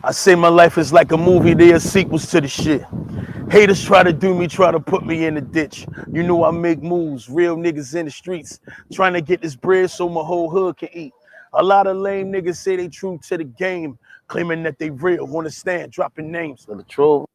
I say my life is like a movie, there are sequels to the shit. Haters try to do me, try to put me in the ditch. You know I make moves, real niggas in the streets, trying to get this bread so my whole hood can eat. A lot of lame niggas say they true to the game, claiming that they real, wanna stand, dropping names for the troll.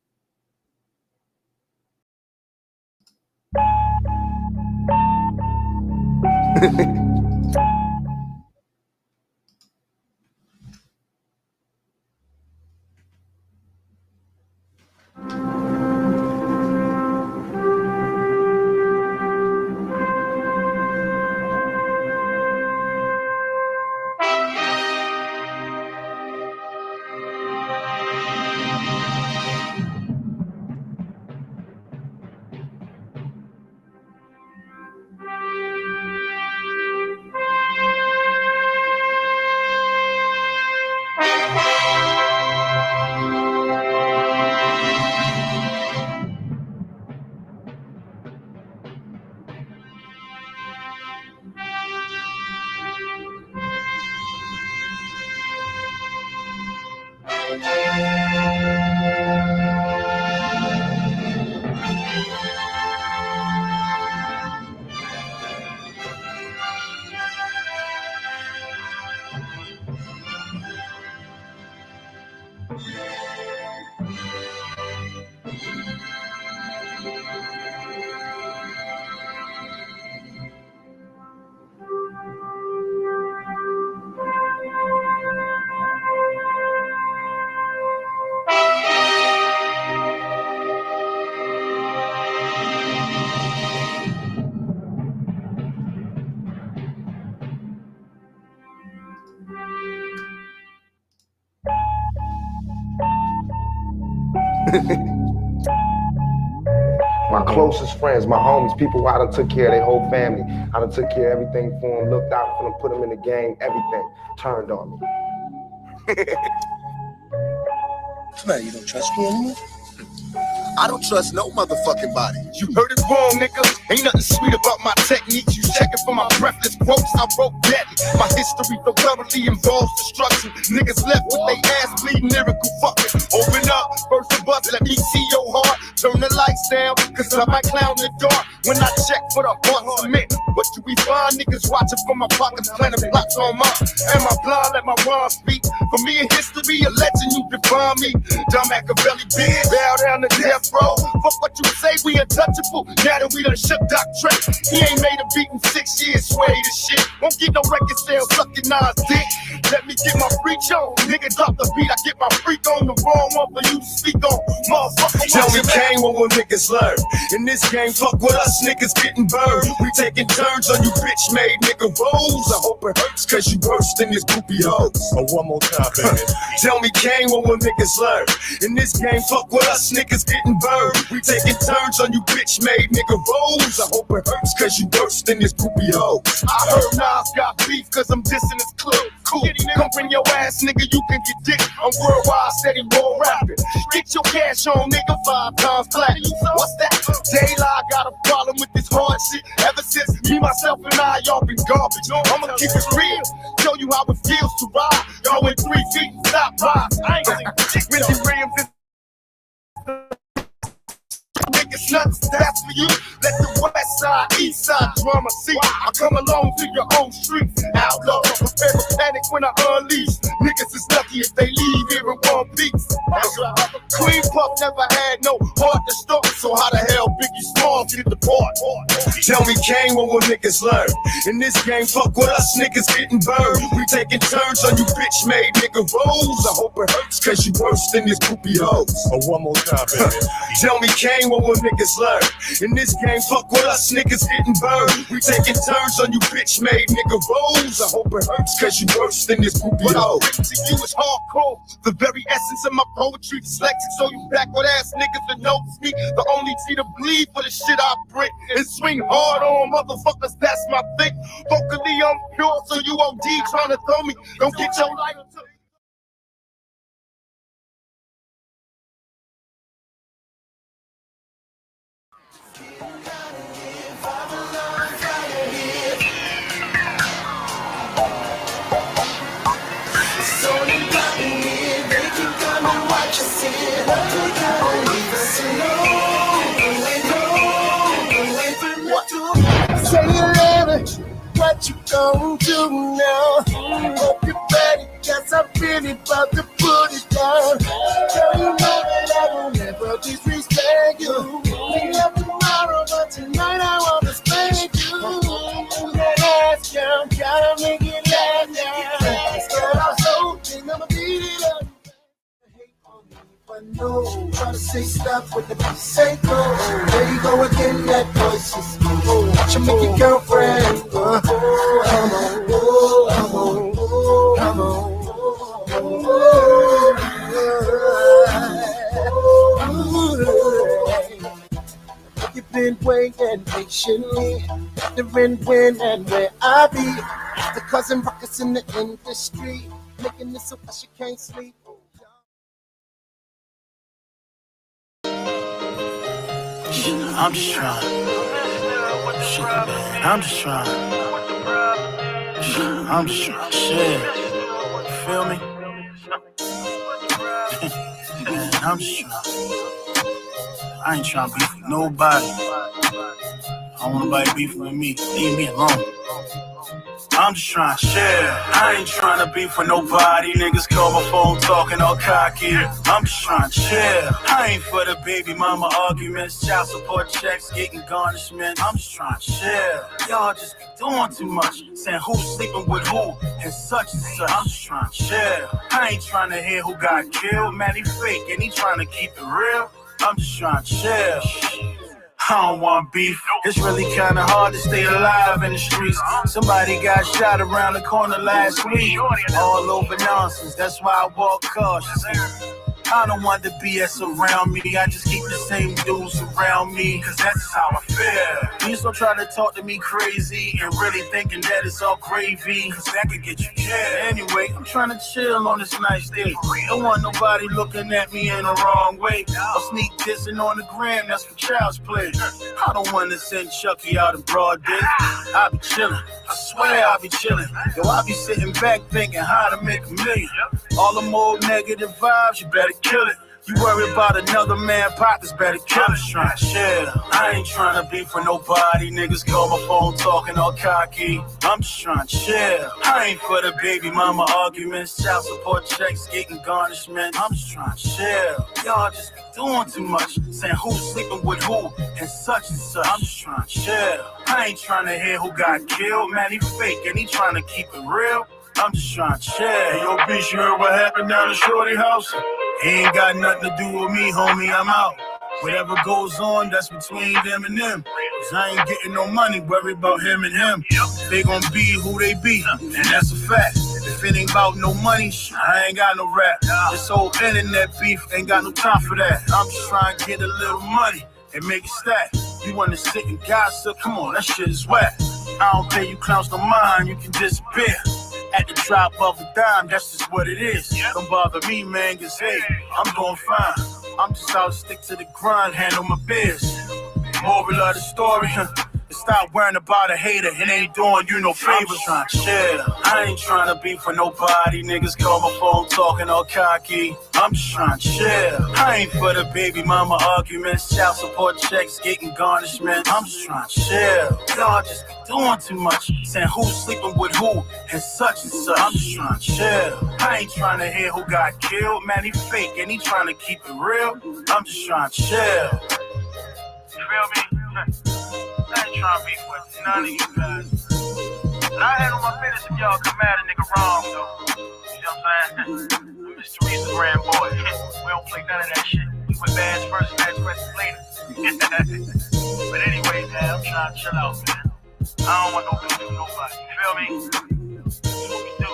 My closest friends, my homies, people I done took care of their whole family. I done took care of everything for them, looked out for them, put them in the game, everything turned on me. What's the matter, you don't trust me anymore? I don't trust no motherfucking body. You heard it wrong, nigga. Ain't nothing sweet about my techniques. You checking for my breathless quotes. I wrote deadly. My history so thoroughly involves destruction. Niggas left with they ass bleeding, lyrical fucking. Open up, first of us, let me see your heart. Turn the lights down, cause I might clown in the dark. When I check for the heart cement, what do we find? Niggas watching from my pockets, planting blocks on mine. Am I blind? Let my rhymes speak. For me in history, a legend, you define me. Dumb Machiavelli, big, bow down to death row. Fuck what you say, we untouchable. Now that we done shook Doc Trey. He ain't made a beat in 6 years, sway the shit. Won't get no record sales, sucking Nas dick. Let me get my freak on. Nigga drop the beat, I get my freak on. The wrong one for you to speak on. Motherfucker, tell me game what niggas learn. In this game, fuck with us, niggas getting burned. We taking turns on you bitch made nigga roles. I hope it hurts cause you burst in this groupie hoes. Oh, one more time, baby. Tell me game what niggas learn. In this game, fuck with us, niggas getting burned. We taking turns on you bitch made nigga roles. I hope it hurts cause you burst in this groupie hoes. I heard Nas got beef cause I'm dissing his club. Cool, come bring your ass, nigga, you can get dick. I'm worldwide, steady roll rapping. Get your cash on, nigga, 5 times platinum. What's that? Daylight got a problem with this hard shit. Ever since me, myself, and I, y'all been garbage. I'ma keep it real, show you how it feels to ride. Y'all went 3 feet and stop rise. I ain't seen shit with the rims and niggas nuts, that's for you. Let the west side, east side drama see. I come along to your own streets. Outlaw, prepare for panic when I unleash. Niggas is lucky if they leave here in one piece. Queen Puff never had no heart to start, so how the hell Biggie Smalls get the part? Tell me, Kane, what niggas learn? In this game, fuck with us, niggas getting burned. We taking turns on you bitch made nigga roles. I hope it hurts cause you worse than this groupie hoes. Oh, one more time, baby. Tell me, Kane, what niggas learn? In this game, fuck with us, niggas getting burned. We taking turns on you bitch made nigga roles. I hope it hurts cause you worse than this groupie hoes. What I bring to you is hardcore, the very essence of my poetry. Dyslexic, so you backward ass niggas that know me. The only T to bleed for the shit I bring and swing hard on motherfuckers, that's my thing. Vocally, I'm pure, so you OD trying to throw me. Don't get your life to It's only blocking me, they keep coming Say 11, what you gon' do now? Hope you're ready, guess I'm really about to put it down. Girl, you know that I will never disrespect you. We love tomorrow, but tonight I wanna spank you. That ass down, gotta make it last now. Girl, I'm so thin, I'ma beat it up. No, try to say stop with the say go. There you go again, that voice is cool. Watch you make your girlfriend. Come on, come on. You've been waiting patiently, wondering when and where I be. The cousin rockets in the industry, making this so she can't sleep. I'm just trying. Shit, man. I'm just trying. I'm just trying. Shit. You feel me? Man, I'm just trying. I ain't trying to beef with nobody. I don't want nobody beefing with me. Leave me alone. I'm just trying to share. I ain't trying to beef with nobody. Niggas call my phone talking all cocky. I'm just trying to share. I ain't for the baby mama arguments, child support checks, getting garnishment. I'm just trying to share. Y'all just be doing too much, saying who's sleeping with who and such and such. I'm just trying to share. I ain't trying to hear who got killed. Man, he fake and he trying to keep it real. I'm just trying to share. I don't want beef. It's really kinda hard to stay alive in the streets. Somebody got shot around the corner last week. All over nonsense, that's why I walk cautious. I don't want the BS around me. I just keep the same dudes around me, cause that's how I feel. Please don't try to talk to me crazy and really thinking that it's all gravy, cause that could get you killed. Anyway, I'm trying to chill on this nice day. Don't want nobody looking at me in the wrong way. I'll sneak dissing on the gram, that's for child's play. I don't want to send Chucky out in broad day. I be chilling, I swear I be chilling. Yo, I be sitting back thinking how to make a million. All them old negative vibes, you better kill it. You worry about another man pockets, better kill it. I'm just trying to share. I ain't trying to beef with nobody. Niggas call my phone talking all cocky. I'm just trying to share. I ain't for the baby mama arguments, child support checks, getting garnishment. I'm just trying to share. Y'all just be doing too much, saying who's sleeping with who and such and such. I'm just trying to share. I ain't trying to hear who got killed. Man, he fake and he trying to keep it real. I'm just trying to share. Hey, yo, bitch, you heard what happened down the shorty house? He ain't got nothing to do with me, homie, I'm out. Whatever goes on, that's between them and them. Cause I ain't getting no money, worry about him and him. They gon' be who they be, and that's a fact. If it ain't about no money, I ain't got no rap. This whole internet beef, ain't got no time for that. I'm just trying to get a little money and make it stack. You wanna sit and gossip? Come on, that shit is whack. I don't pay you clowns no mind, you can disappear. At the drop of a dime, that's just what it is. Don't bother me, man, cause hey, I'm doing fine. I'm just out to stick to the grind, handle my biz. Moral of the story, stop worrying about a hater, it ain't doing you no favors. I'm just trying to share. I ain't trying to beef with nobody. Niggas call my phone talking all cocky. I'm just trying to share. I ain't for the baby mama arguments, child support checks, getting garnishment. I'm just trying to share. Y'all just be doing too much, saying who's sleeping with who and such and such. I'm just trying to share. I ain't trying to hear who got killed. Man, he fake and he trying to keep it real. I'm just trying to share. You feel me? I ain't trying to beef with none of you guys. And I handle my business if y'all come at a nigga wrong, though. You know what I'm saying? I'm Mr. Teresa Grand Boy. We don't play none of that shit. We put bands first and ask questions later. But anyway, man, I'm trying to chill out, man. I don't want no beef with nobody. You feel me? That's what we do.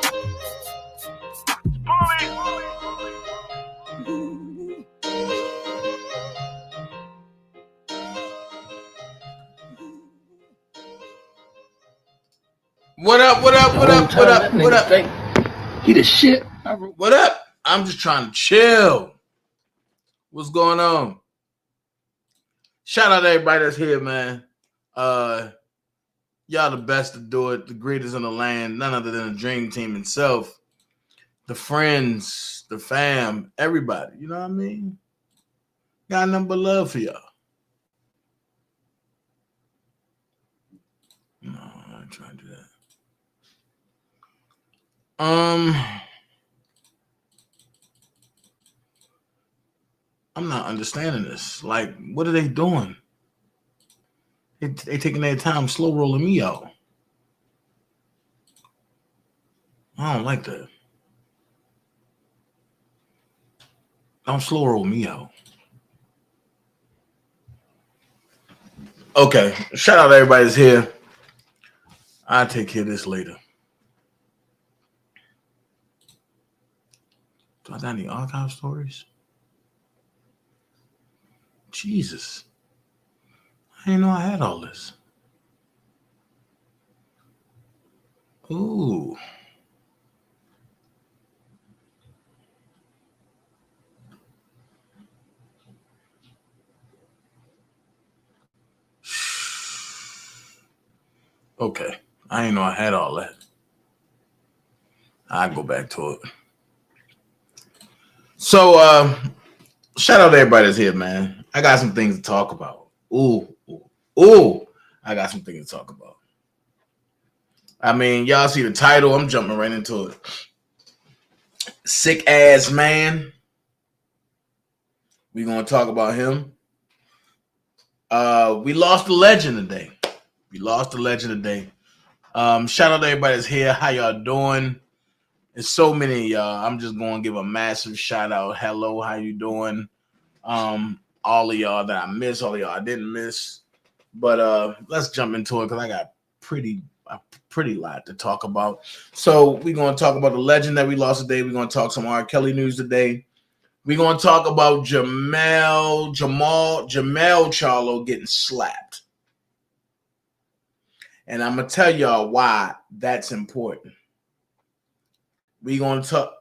What up? He the shit. What up? I'm just trying to chill. What's going on? Shout out to everybody that's here, man. Y'all the best to do it, the greatest in the land, none other than the Dream Team itself. the friends, the fam, everybody. You know what I mean? Got nothing but love for y'all. No, I ain't trying to do that. I'm not understanding this. Like, what are they doing? They taking their time slow rolling me out. I don't like that. Don't slow roll me out. Okay, shout out to everybody that's here. I'll take care of this later. Do I got any archive stories? Jesus. I didn't know I had all this. Ooh. Okay. I didn't know I had all that. I'll go back to it. So, shout out to everybody that's here, man. I got some things to talk about. Ooh. I got some things to talk about. I mean, y'all see the title. I'm jumping right into it. Sick ass man. We're going to talk about him. We lost a legend today. Shout out to everybody that's here. How y'all doing? There's so many of y'all. I'm just going to give a massive shout out. Hello, how you doing? All of y'all that I missed, all of y'all I didn't miss. But let's jump into it because I got a pretty lot to talk about. So we're going to talk about the legend that we lost today. We're going to talk some Rkelly news today. We're going to talk about Jamal Charlo getting slapped. And I'm going to tell y'all why that's important. We're going to talk.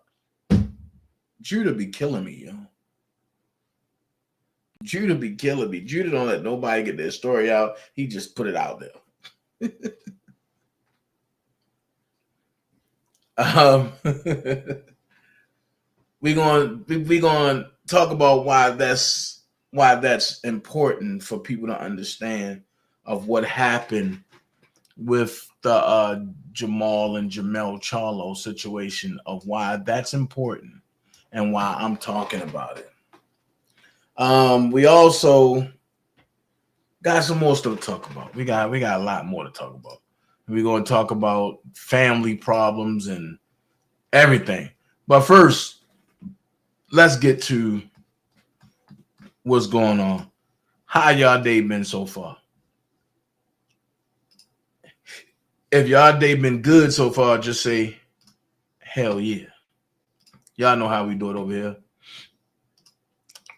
Judah be killing me, yo. Judah be killing me. Judah don't let nobody get their story out. He just put it out there. We're going to talk about why that's important for people to understand of what happened with the Jamal and Jamel Charlo situation, of why that's important and why I'm talking about it. We also got some more stuff to talk about. We got a lot more to talk about. We're going to talk about family problems and everything. But first, let's get to what's going on. How y'all day been so far? If y'all day been good so far, just say, hell yeah. Y'all know how we do it over here.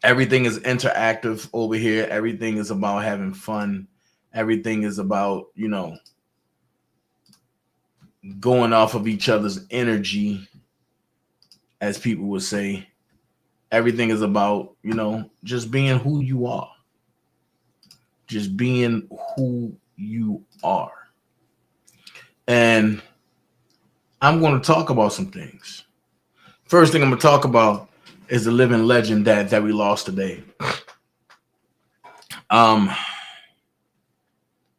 Everything is interactive over here. Everything is about having fun. Everything is about, going off of each other's energy, as people would say. Everything is about, just being who you are. Just being who you are. And I'm going to talk about some things. First thing I'm going to talk about is the living legend that we lost today.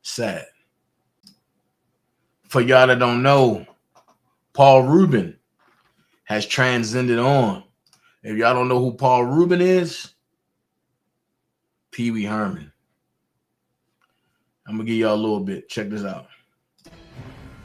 Sad. For y'all that don't know, Paul Reubens has transcended on. If y'all don't know who Paul Reubens is, Peewee Herman. I'm going to give y'all a little bit. Check this out.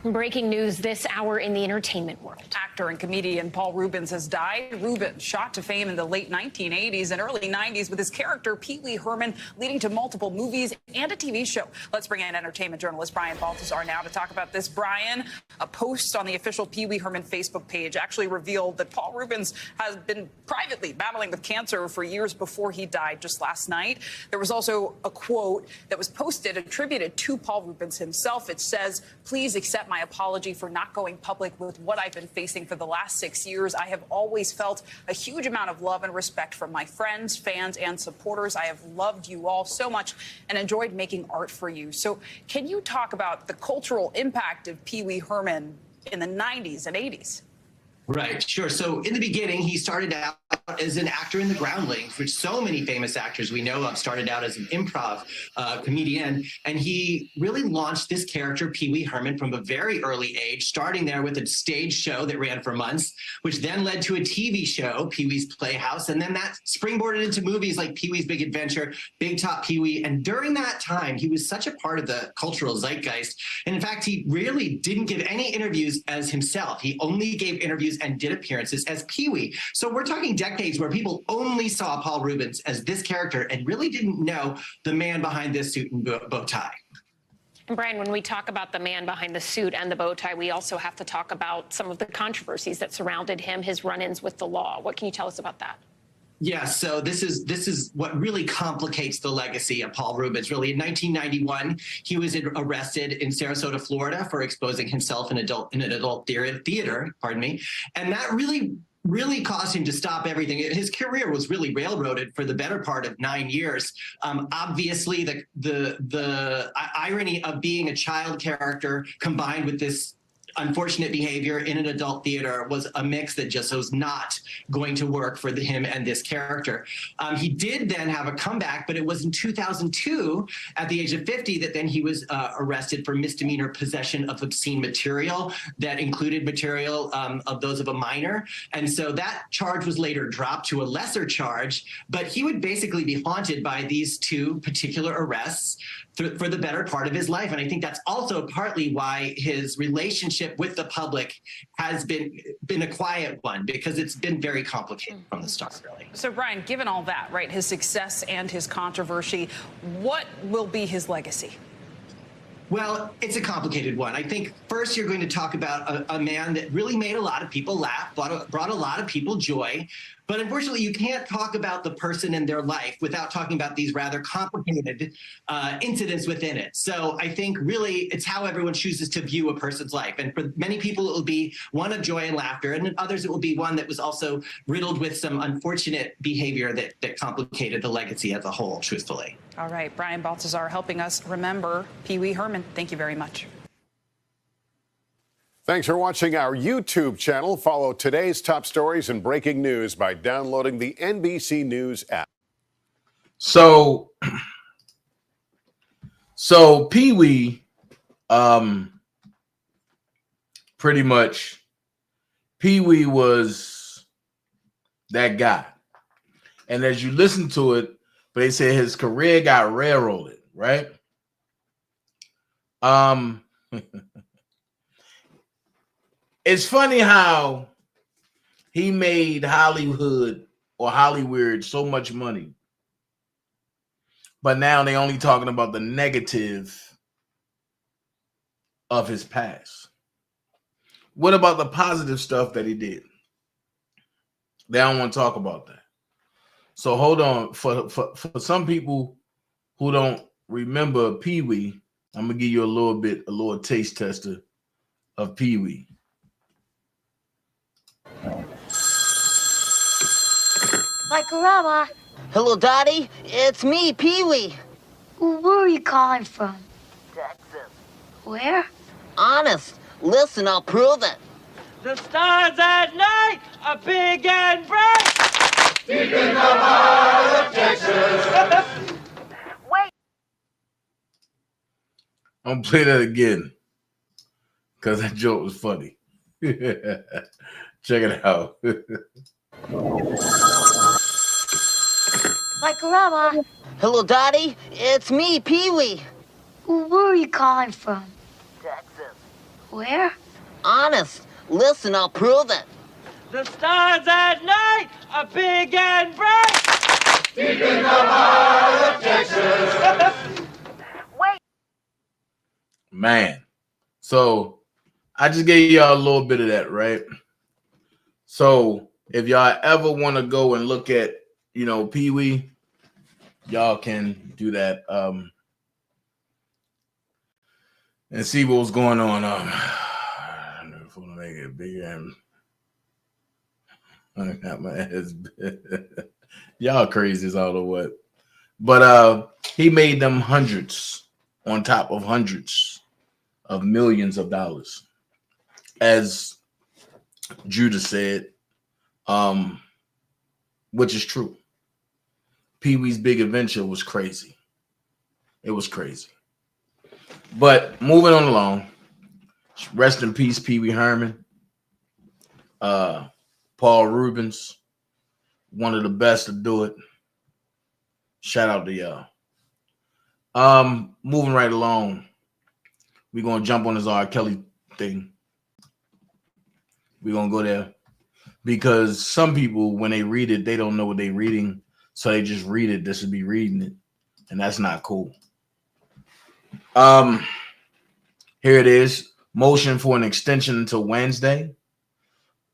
Breaking news this hour in the entertainment world. Actor and comedian Paul Reubens has died. Reubens shot to fame in the late 1980s and early 90s with his character Peewee Herman, leading to multiple movies and a TV show. Let's bring in entertainment journalist Brian Balthazar now to talk about this. Brian, a post on the official Peewee Herman Facebook page actually revealed that Paul Reubens has been privately battling with cancer for years before he died just last night. There was also a quote that was posted attributed to Paul Reubens himself. It says, "Please accept my apology for not going public with what I've been facing for the last 6 years. I have always felt a huge amount of love and respect from my friends, fans, and supporters. I have loved you all so much and enjoyed making art for you." So can you talk about the cultural impact of Peewee Herman in the 90s and 80s? Right, sure. So in the beginning, he started out as an actor in The Groundlings, which so many famous actors we know of started out as an improv comedian. And he really launched this character, Pee-wee Herman, from a very early age, starting there with a stage show that ran for months, which then led to a TV show, Pee-wee's Playhouse. And then that springboarded into movies like Pee-wee's Big Adventure, Big Top Pee-wee. And during that time, he was such a part of the cultural zeitgeist. And in fact, he really didn't give any interviews as himself. He only gave interviews and did appearances as Pee-wee. So we're talking decades where people only saw Paul Reubens as this character and really didn't know the man behind this suit and bow tie. And Brian, when we talk about the man behind the suit and the bow tie, we also have to talk about some of the controversies that surrounded him, his run-ins with the law. What can you tell us about that? Yeah, so this is what really complicates the legacy of Paul Reubens. Really, in 1991, he was arrested in Sarasota, Florida, for exposing himself in an adult theater. Pardon me, and that really caused him to stop everything. His career was really railroaded for the better part of 9 years. Obviously, the irony of being a child character combined with this unfortunate behavior in an adult theater was a mix that just was not going to work for him and this character. He did then have a comeback, but it was in 2002 at the age of 50 that then he was arrested for misdemeanor possession of obscene material that included material of those of a minor. And so that charge was later dropped to a lesser charge, but he would basically be haunted by these two particular arrests for the better part of his life. And I think that's also partly why his relationship with the public has been a quiet one, because it's been very complicated from the start, really. So, Brian, given all that, right, his success and his controversy, what will be his legacy? Well, it's a complicated one. I think first you're going to talk about a man that really made a lot of people laugh, brought a lot of people joy. But unfortunately, you can't talk about the person and their life without talking about these rather complicated incidents within it. So I think really it's how everyone chooses to view a person's life. And for many people, it will be one of joy and laughter. And others, it will be one that was also riddled with some unfortunate behavior that complicated the legacy as a whole, truthfully. All right, Brian Baltazar helping us remember Pee-wee Herman. Thank you very much. Thanks for watching our YouTube channel. Follow today's top stories and breaking news by downloading the NBC News app. So Pee-wee, pretty much, Pee-wee was that guy. And as you listen to it, but they said his career got railroaded, right? It's funny how he made Hollywood or Hollywood so much money, but now they only talking about the negative of his past. What about the positive stuff that he did? They don't want to talk about that. So hold on. For some people who don't remember Pee-wee, I'm gonna give you a little taste tester of Pee-wee. Like Grandma. Hello, Daddy. It's me, Pee-wee. Where are you calling from? Texas. Where? Honest. Listen, I'll prove it. The stars at night are big and bright. Deep in the heart of Texas. Wait. I'm gonna play that again because that joke was funny. Check it out. Like Grandma. Hello, Daddy. It's me, Pee-wee. Where are you calling from? Texas. Where? Honest. Listen, I'll prove it. The stars at night are big and bright. Deep in the heart of Texas. Wait. Man. So I just gave y'all a little bit of that, right? So if y'all ever want to go and look at, Pee-wee, y'all can do that and see what was going on. If I want to make it bigger, and I got my ass. Y'all crazy as all the what. But he made them hundreds on top of hundreds of millions of dollars as Judah said, which is true. Pee-wee's Big Adventure was crazy. It was crazy. But moving on along, rest in peace, Pee-wee Herman. Paul Reubens, one of the best to do it. Shout out to y'all. Moving right along, we're gonna jump on this Rkelly thing. We're gonna go there because some people, when they read it, they don't know what they're reading, so they just read it. This would be reading it, and that's not cool. Here it is. Motion for an extension until Wednesday,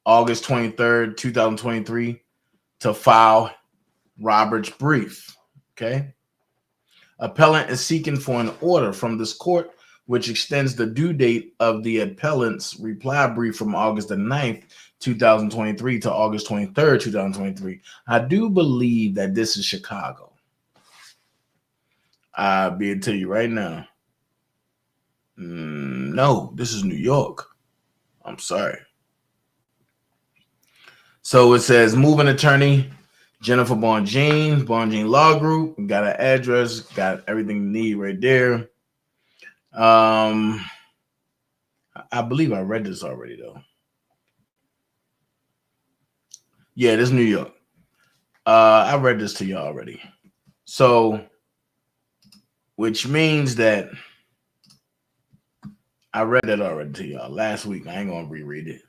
August 23rd, 2023, to file Robert's brief. Okay. Appellant is seeking for an order from this court which extends the due date of the appellant's reply brief from August the 9th, 2023 to August 23rd, 2023. I do believe that this is Chicago. I'll be able to tell you right now. No, this is New York. I'm sorry. So it says moving attorney Jennifer Bonjean, Bonjean Law Group. We got an address, got everything you need right there. I believe I read this already though. Yeah, this is New York. I read this to y'all already. So, which means that I read that already to y'all last week. I ain't gonna reread it.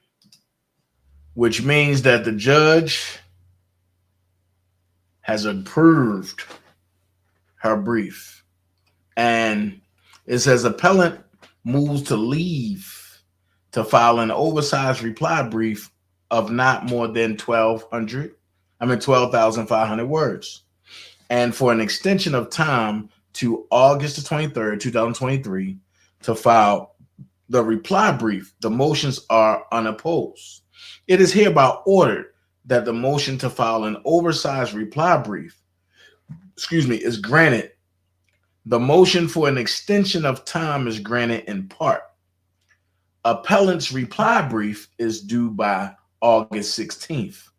Which means that the judge has approved her brief. And it says appellant moves to leave to file an oversized reply brief of not more than 12,500 words. And for an extension of time to August the 23rd, 2023 to file the reply brief. The motions are unopposed. It is hereby ordered that the motion to file an oversized reply brief, is granted. The motion for an extension of time is granted in part. Appellant's reply brief is due by August 16th,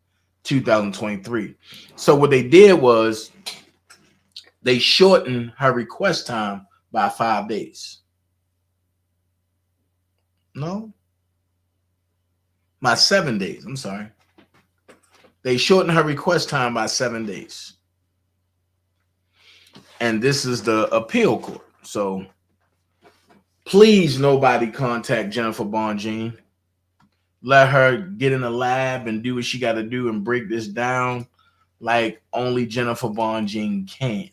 2023. So what they did was they shortened her request time by 5 days. No? By 7 days. I'm sorry. They shortened her request time by 7 days. And this is the appeal court. So please, nobody contact Jennifer Bonjean. Let her get in the lab and do what she got to do and break this down like only Jennifer Bonjean can.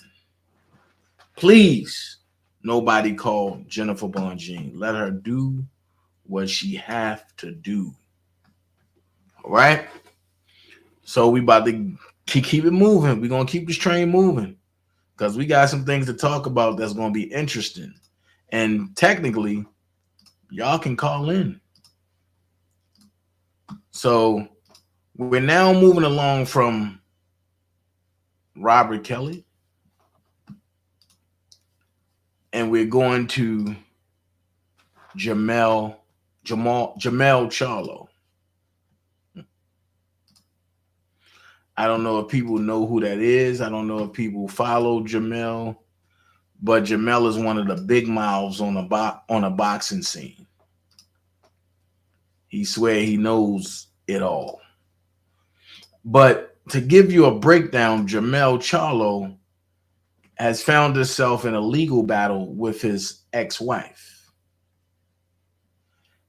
Please, nobody call Jennifer Bonjean. Let her do what she have to do. All right? So we about to keep it moving. We're going to keep this train moving because we got some things to talk about that's going to be interesting. And technically, y'all can call in. So we're now moving along from Rkelly, and we're going to Jamel Charlo. I don't know if people know who that is. I don't know if people follow Jamel, but Jamel is one of the big mouths on a boxing scene. He swear he knows it all. But to give you a breakdown, Jamel Charlo has found himself in a legal battle with his ex-wife.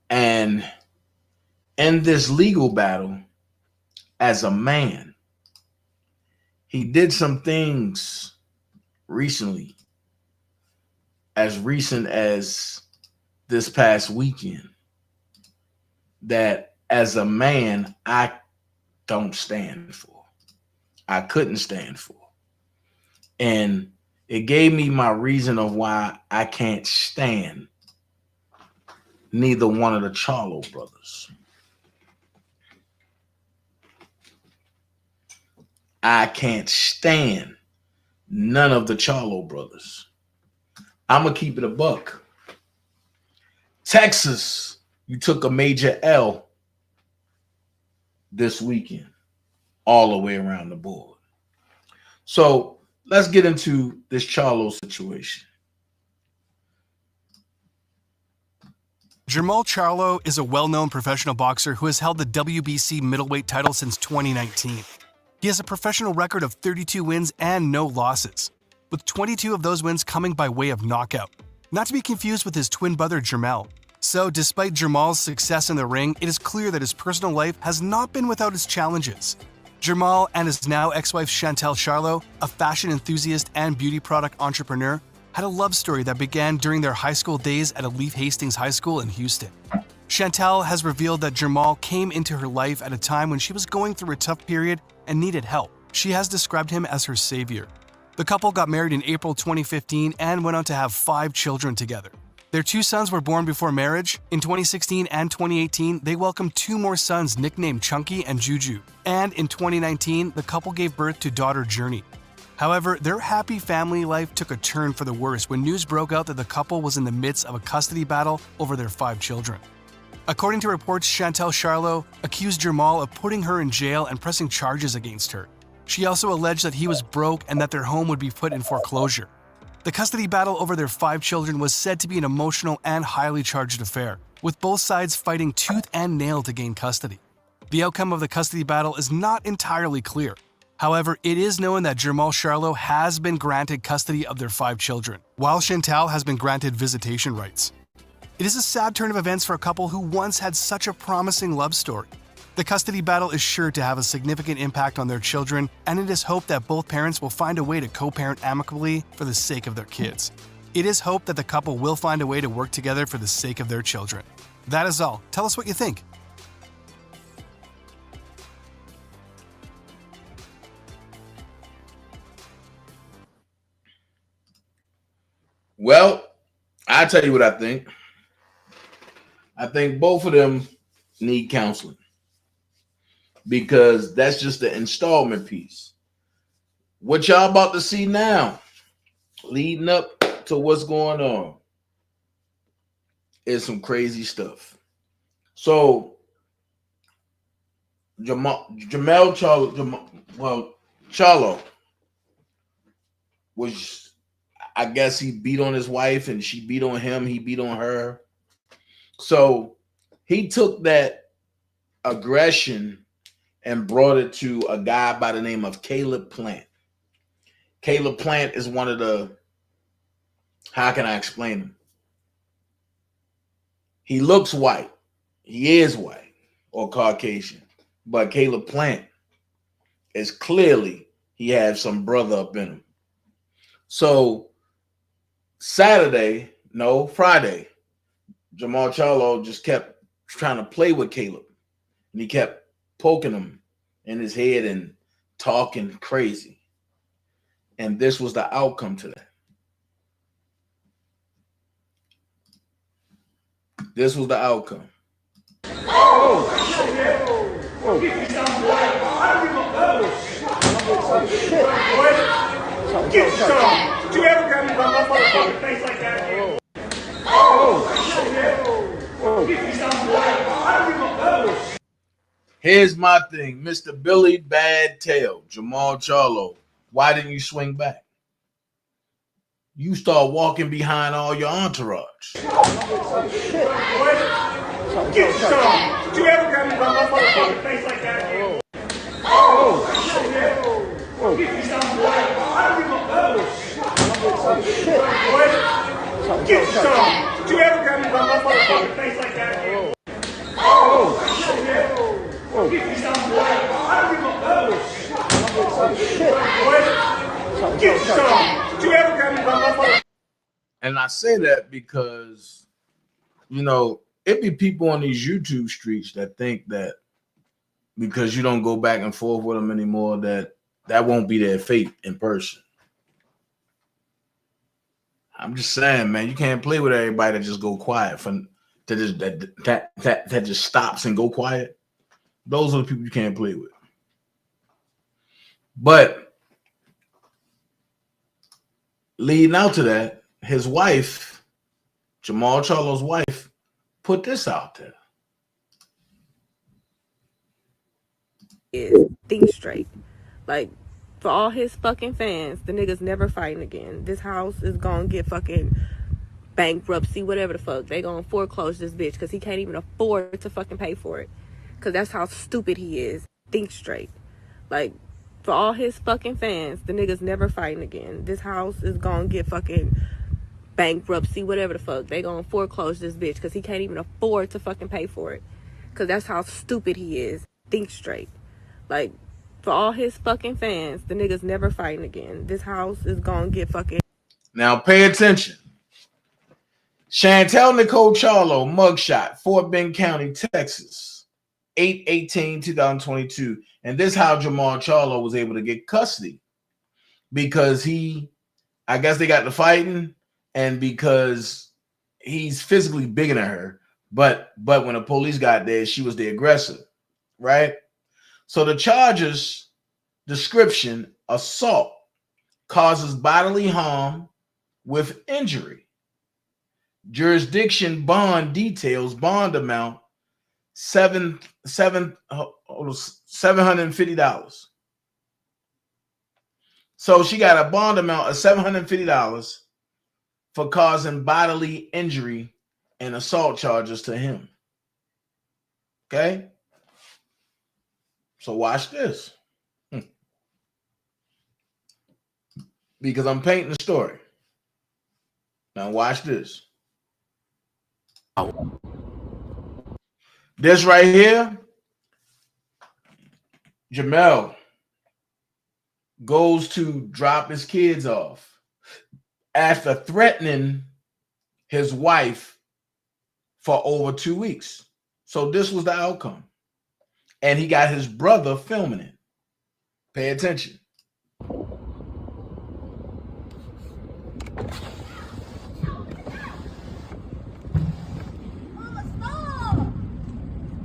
And in this legal battle, as a man, he did some things recently, as recent as this past weekend, that as a man, I don't stand for. I couldn't stand for. And it gave me my reason of why I can't stand neither one of the Charlo brothers. I can't stand none of the Charlo brothers. I'm going to keep it a buck. Texas, you took a major L this weekend, all the way around the board. So let's get into this Charlo situation. Jermall Charlo is a well-known professional boxer who has held the WBC middleweight title since 2019. He has a professional record of 32 wins and no losses, with 22 of those wins coming by way of knockout. Not to be confused with his twin brother Jermell. So despite Jermall's success in the ring, it is clear that his personal life has not been without its challenges. Jermall and his now ex-wife Chantel Charlo, a fashion enthusiast and beauty product entrepreneur, had a love story that began during their high school days at Leaf Hastings High School in Houston. Chantel has revealed that Jermall came into her life at a time when she was going through a tough period and needed help. She has described him as her savior. The couple got married in April 2015 and went on to have 5 children together. Their 2 sons were born before marriage. In 2016 and 2018, they welcomed 2 more sons nicknamed Chunky and Juju. And in 2019, the couple gave birth to daughter Journey. However, their happy family life took a turn for the worse when news broke out that the couple was in the midst of a custody battle over their 5 children. According to reports, Chantel Charlo accused Jermall of putting her in jail and pressing charges against her. She also alleged that he was broke and that their home would be put in foreclosure. The custody battle over their 5 children was said to be an emotional and highly charged affair, with both sides fighting tooth and nail to gain custody. The outcome of the custody battle is not entirely clear. However, it is known that Jermall Charlo has been granted custody of their 5 children, while Chantal has been granted visitation rights. It is a sad turn of events for a couple who once had such a promising love story. The custody battle is sure to have a significant impact on their children, and it is hoped that both parents will find a way to co-parent amicably for the sake of their kids. It is hoped that the couple will find a way to work together for the sake of their children. That is all. Tell us what you think. Well, I tell you what I think. I think both of them need counseling, because that's just the installment piece. What y'all about to see now, leading up to what's going on, is some crazy stuff. So Charlo was, I guess he beat on his wife and she beat on him, he beat on her. So he took that aggression and brought it to a guy by the name of Caleb Plant. Caleb Plant is one of the, how can I explain him? He looks white. He is white or Caucasian. But Caleb Plant is clearly, he has some brother up in him. So Friday, Jermall Charlo just kept trying to play with Caleb. And he kept poking him in his head and talking crazy. And this was the outcome to that. This was the outcome. Get some. Did you ever grab me by my motherfucking face like that? Here's my thing, Mr. Billy Bad Tail, Jermall Charlo. Why didn't you swing back? You start walking behind all your entourage. Get some. Did you ever grab me by my motherfucking face like that? Get some. Did you ever grab me by my motherfucking face like that? Get some. Did you ever grab me by my motherfucking? And I say that because, you know, it be people on these YouTube streets that think that because you don't go back and forth with them anymore, that won't be their fate in person. I'm just saying, man, you can't play with everybody that just go quiet that just stops and go quiet. Those are the people you can't play with. But leading out to that, his wife, Jermall Charlo's wife, put this out there. is. Think straight. Like, for all his fucking fans, the nigga's never fighting again. This house is gonna get fucking bankruptcy, whatever the fuck. They gonna foreclose this bitch because he can't even afford to fucking pay for it. Because that's how stupid he is. Think straight. Like, for all his fucking fans, the nigga's never fighting again. This house is gonna get fucking bankruptcy, whatever the fuck. They gonna foreclose this bitch because he can't even afford to fucking pay for it. Because that's how stupid he is. Think straight. Like, for all his fucking fans, the nigga's never fighting again. This house is gonna get fucking... Now pay attention. Chantel Nicole Charlo, mugshot, Fort Bend County, Texas, 8/18/2022. And this is how Jamal Charlo was able to get custody. Because I guess they got to fighting, and because he's physically bigger than her. But when the police got there, she was the aggressor, right? So the charges description: assault, causes bodily harm with injury. Jurisdiction, bond details, bond amount $750. So she got a bond amount of $750 for causing bodily injury and assault charges to him. Okay? So watch this. Because I'm painting the story. Now watch this. This right here, Jamel goes to drop his kids off after threatening his wife for over 2 weeks. So this was the outcome. And he got his brother filming it. Pay attention.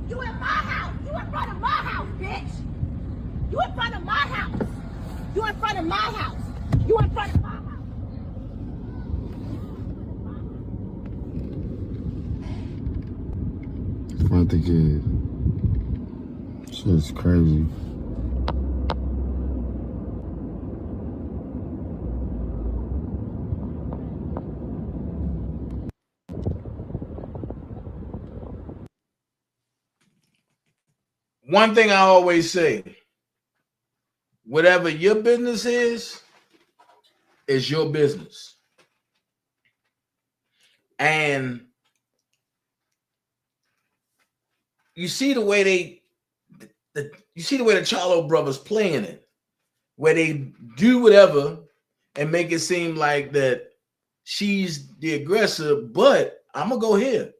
You in my house. You in front of my house, bitch. You in front of my house. You in front of my house. You in front of my house. Front the kid. Shit's crazy. One thing I always say, whatever your business is your business. And you see the way the Charlo brothers playing it, where they do whatever and make it seem like that she's the aggressor, but I'm gonna go here.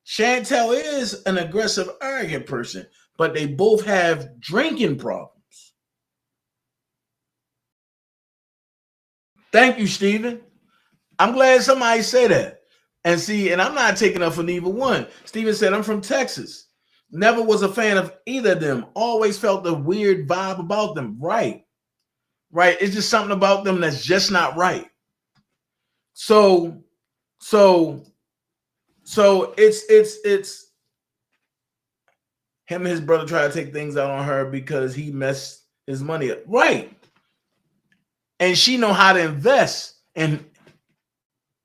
Chantel is an aggressive, arrogant person, but they both have drinking problems. Thank you, Stephen. I'm glad somebody said that. And see, and I'm not taking up for neither one. Stephen said, I'm from Texas. Never was a fan of either of them. Always felt the weird vibe about them. Right. Right. It's just something about them that's just not right. So it's him and his brother try to take things out on her because he messed his money up. Right. And she know how to invest and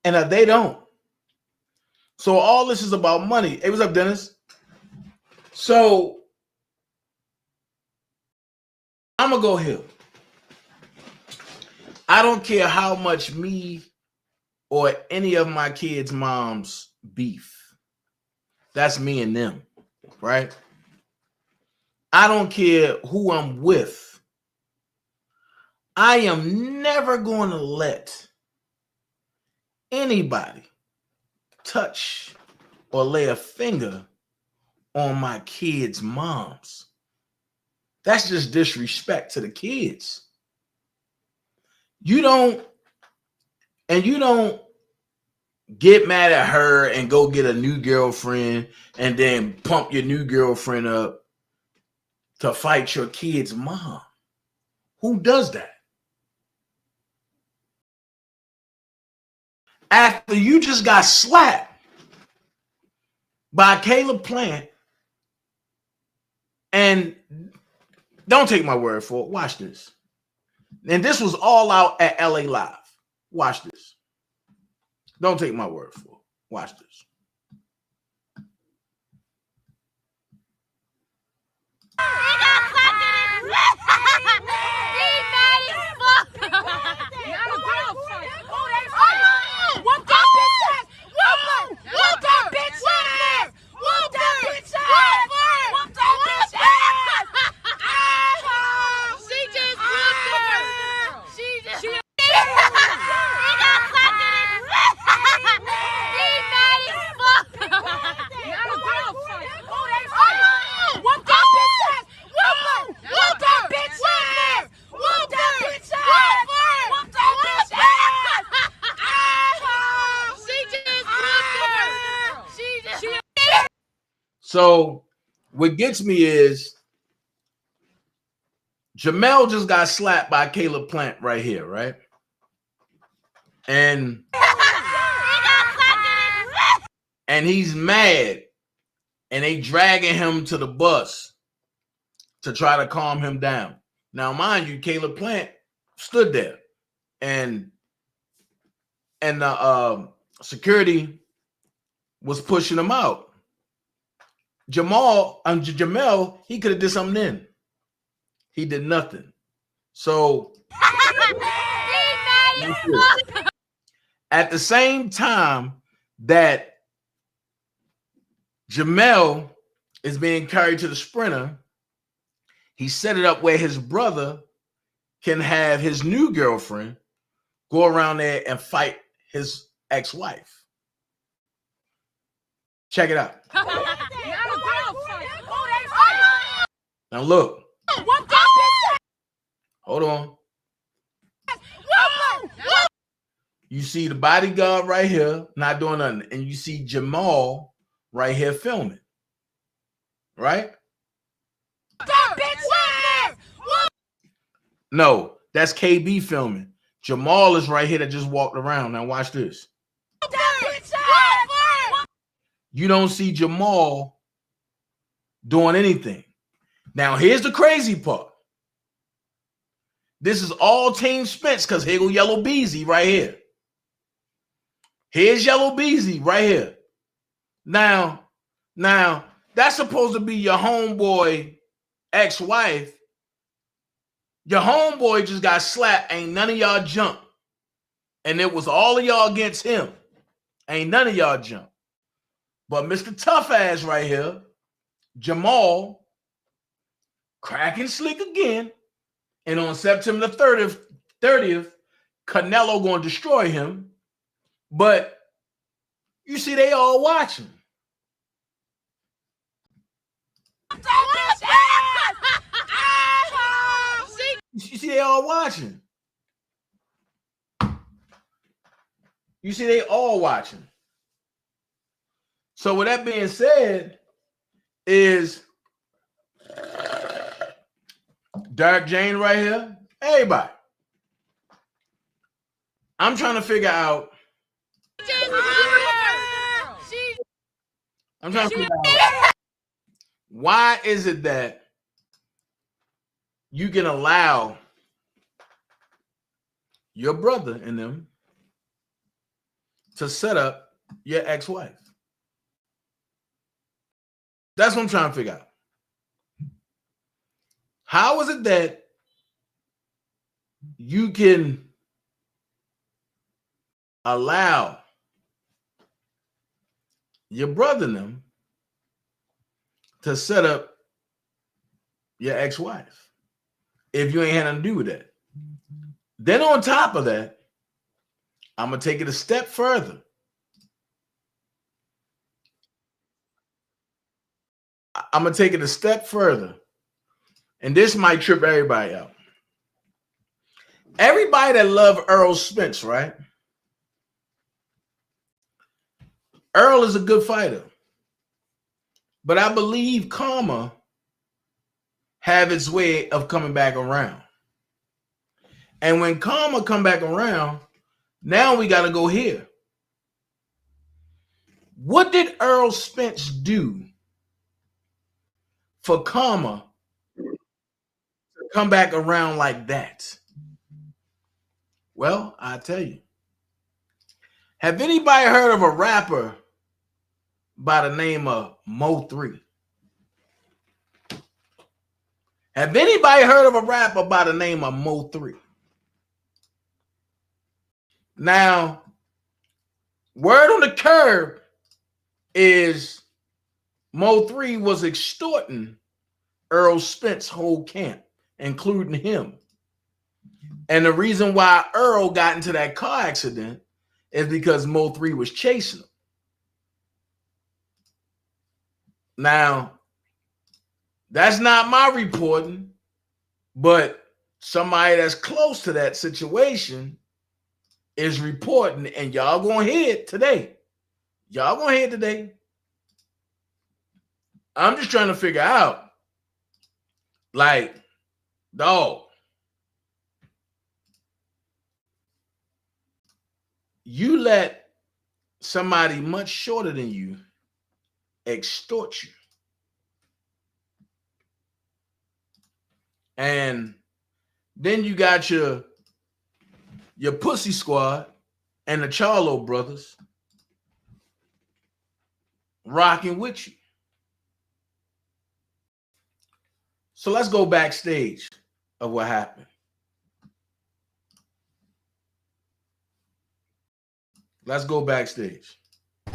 they don't. So all this is about money. Hey, what's up, Dennis? So I'm gonna go here. I don't care how much me or any of my kids' moms beef. That's me and them, right? I don't care who I'm with. I am never going to let anybody touch or lay a finger on my kids' moms. That's just disrespect to the kids. You don't get mad at her and go get a new girlfriend and then pump your new girlfriend up to fight your kid's mom. Who does that? After you just got slapped by Caleb Plant and Don't take my word for it. Watch this. And this was all out at LA Live. Watch this. Don't take my word for it. Watch this. So what gets me is Jamel just got slapped by Caleb Plant right here, right? And he's mad, and they dragging him to the bus to try to calm him down. Now, mind you, Caleb Plant stood there, and the security was pushing him out. Jamel, he could have did something then. He did nothing. So at the same time that Jamel is being carried to the sprinter, he set it up where his brother can have his new girlfriend go around there and fight his ex-wife. Check it out. Now look. Hold on. You see the bodyguard right here not doing nothing, and you see Jamal right here filming. Right? No, that's KB filming. Jamal is right here that just walked around. Now watch this. You don't see Jamal doing anything. Now here's the crazy part. This is all Team Spence, because here go Yellow Beezy right here. Here's Yellow Beezy right here. Now, that's supposed to be your homeboy ex-wife. Your homeboy just got slapped. Ain't none of y'all jump. And it was all of y'all against him. Ain't none of y'all jump. But Mr. Tough Ass right here, Jamal, cracking slick again. And on September the 30th, Canelo going to destroy him. But you see, they all watching. You see, they all watching. You see, they all watching. So with that being said, is Dark Jane right here. Everybody. I'm trying to figure out. Why is it that you can allow your brother and them to set up your ex-wife? That's what I'm trying to figure out. How is it that you can allow your brother and them to set up your ex-wife if you ain't had nothing to do with that? Then on top of that, I'm going to take it a step further. I'm going to take it a step further. And this might trip everybody out. Everybody that love Earl Spence, right? Earl is a good fighter. But I believe karma have its way of coming back around. And when karma come back around, now we got to go here. What did Earl Spence do for karma come back around like that? Well, I tell you. Have anybody heard of a rapper by the name of Mo3? Have anybody heard of a rapper by the name of Mo3? Now, word on the curb is Mo3 was extorting Earl Spence's whole camp, including him. And the reason why Earl got into that car accident is because Mo3 was chasing him. Now, that's not my reporting, but somebody that's close to that situation is reporting, and y'all gonna hear it today. Y'all gonna hear it today. I'm just trying to figure out, like, dog, you let somebody much shorter than you extort you. And then you got your pussy squad and the Charlo brothers rocking with you. So let's go backstage of what happened. Let's go backstage. No.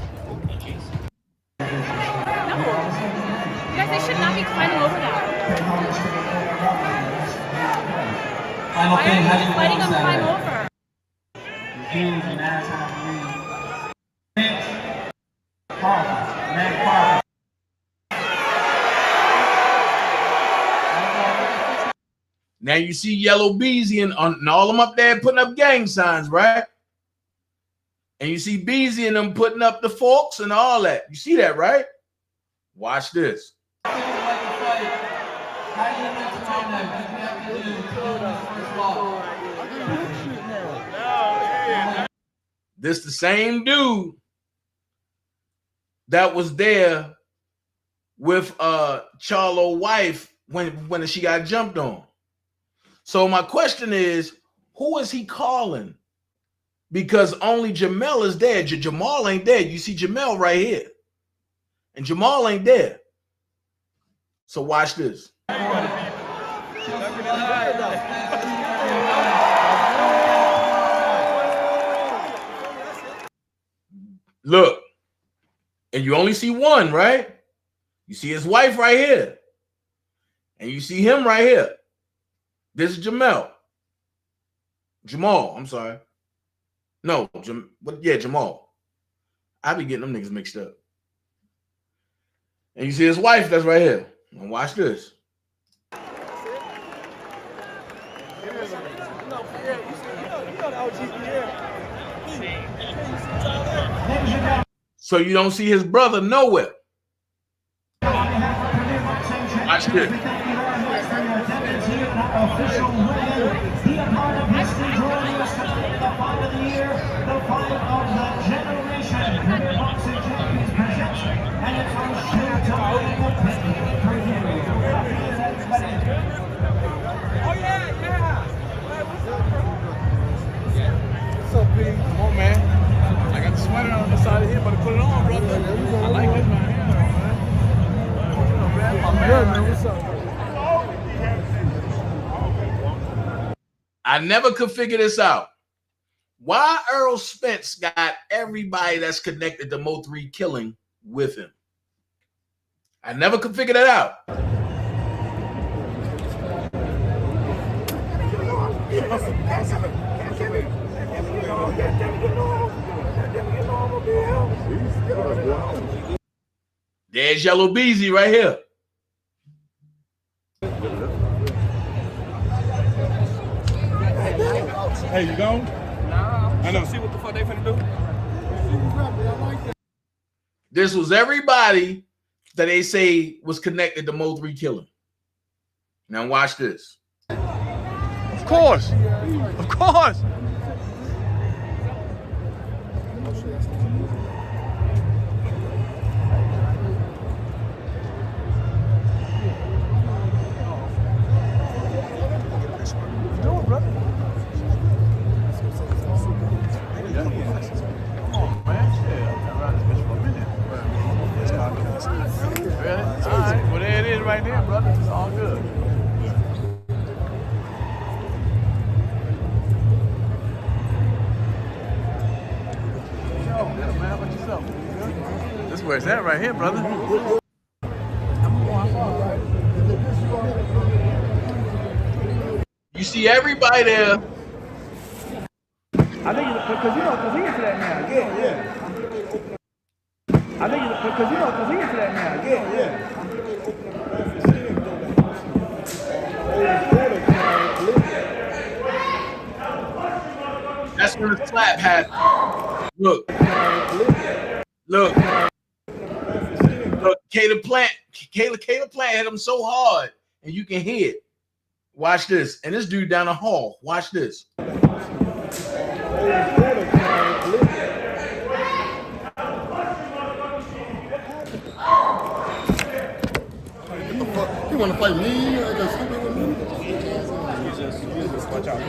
You guys, they should not be climbing over that. Why are you letting them climb over? Now you see Yellow Beezy and all them up there putting up gang signs, right? And you see Beezy and them putting up the forks and all that. You see that, right? Watch this. This the same dude that was there with Charlo's wife when she got jumped on. So my question is, who is he calling? Because only Jamel is there. Jamal ain't there. You see Jamel right here. And Jamal ain't there. So watch this. Look. And you only see one, right? You see his wife right here. And you see him right here. This is Jamal, I'm sorry. No, Jamal. I be getting them niggas mixed up. And you see his wife that's right here. And watch this. So you don't see his brother nowhere. Watch this. Official Rkelly, be a part of history, joining us tonight in the fight of the year, the fight of the generation. Premier Boxing Champions presents, and it's on Showtime in the Peewee preview. Oh yeah. What's up, P? Come on, man. I got the sweater on the side of here, but put it on, brother. I like this, man. What's up? I never could figure this out. Why Earl Spence got everybody that's connected to Mo3 killing with him? I never could figure that out. There's Yellow Beezy right here. Hey, you gone? No. I know. See what the fuck they finna do? This was everybody that they say was connected to Mo3 killing. Now watch this. Of course. Of course. right there, brother. It's all good. Yeah, man, how about yourself? This is where it's at right here, brother. You see everybody there. I think because he into that now. Yeah. I think because he into that now. Yeah. That's when the slap happened. Look. Caleb Plant hit him so hard, and you can hear it. Watch this. And this dude down the hall. Watch this. You want to fight me? Just watch out.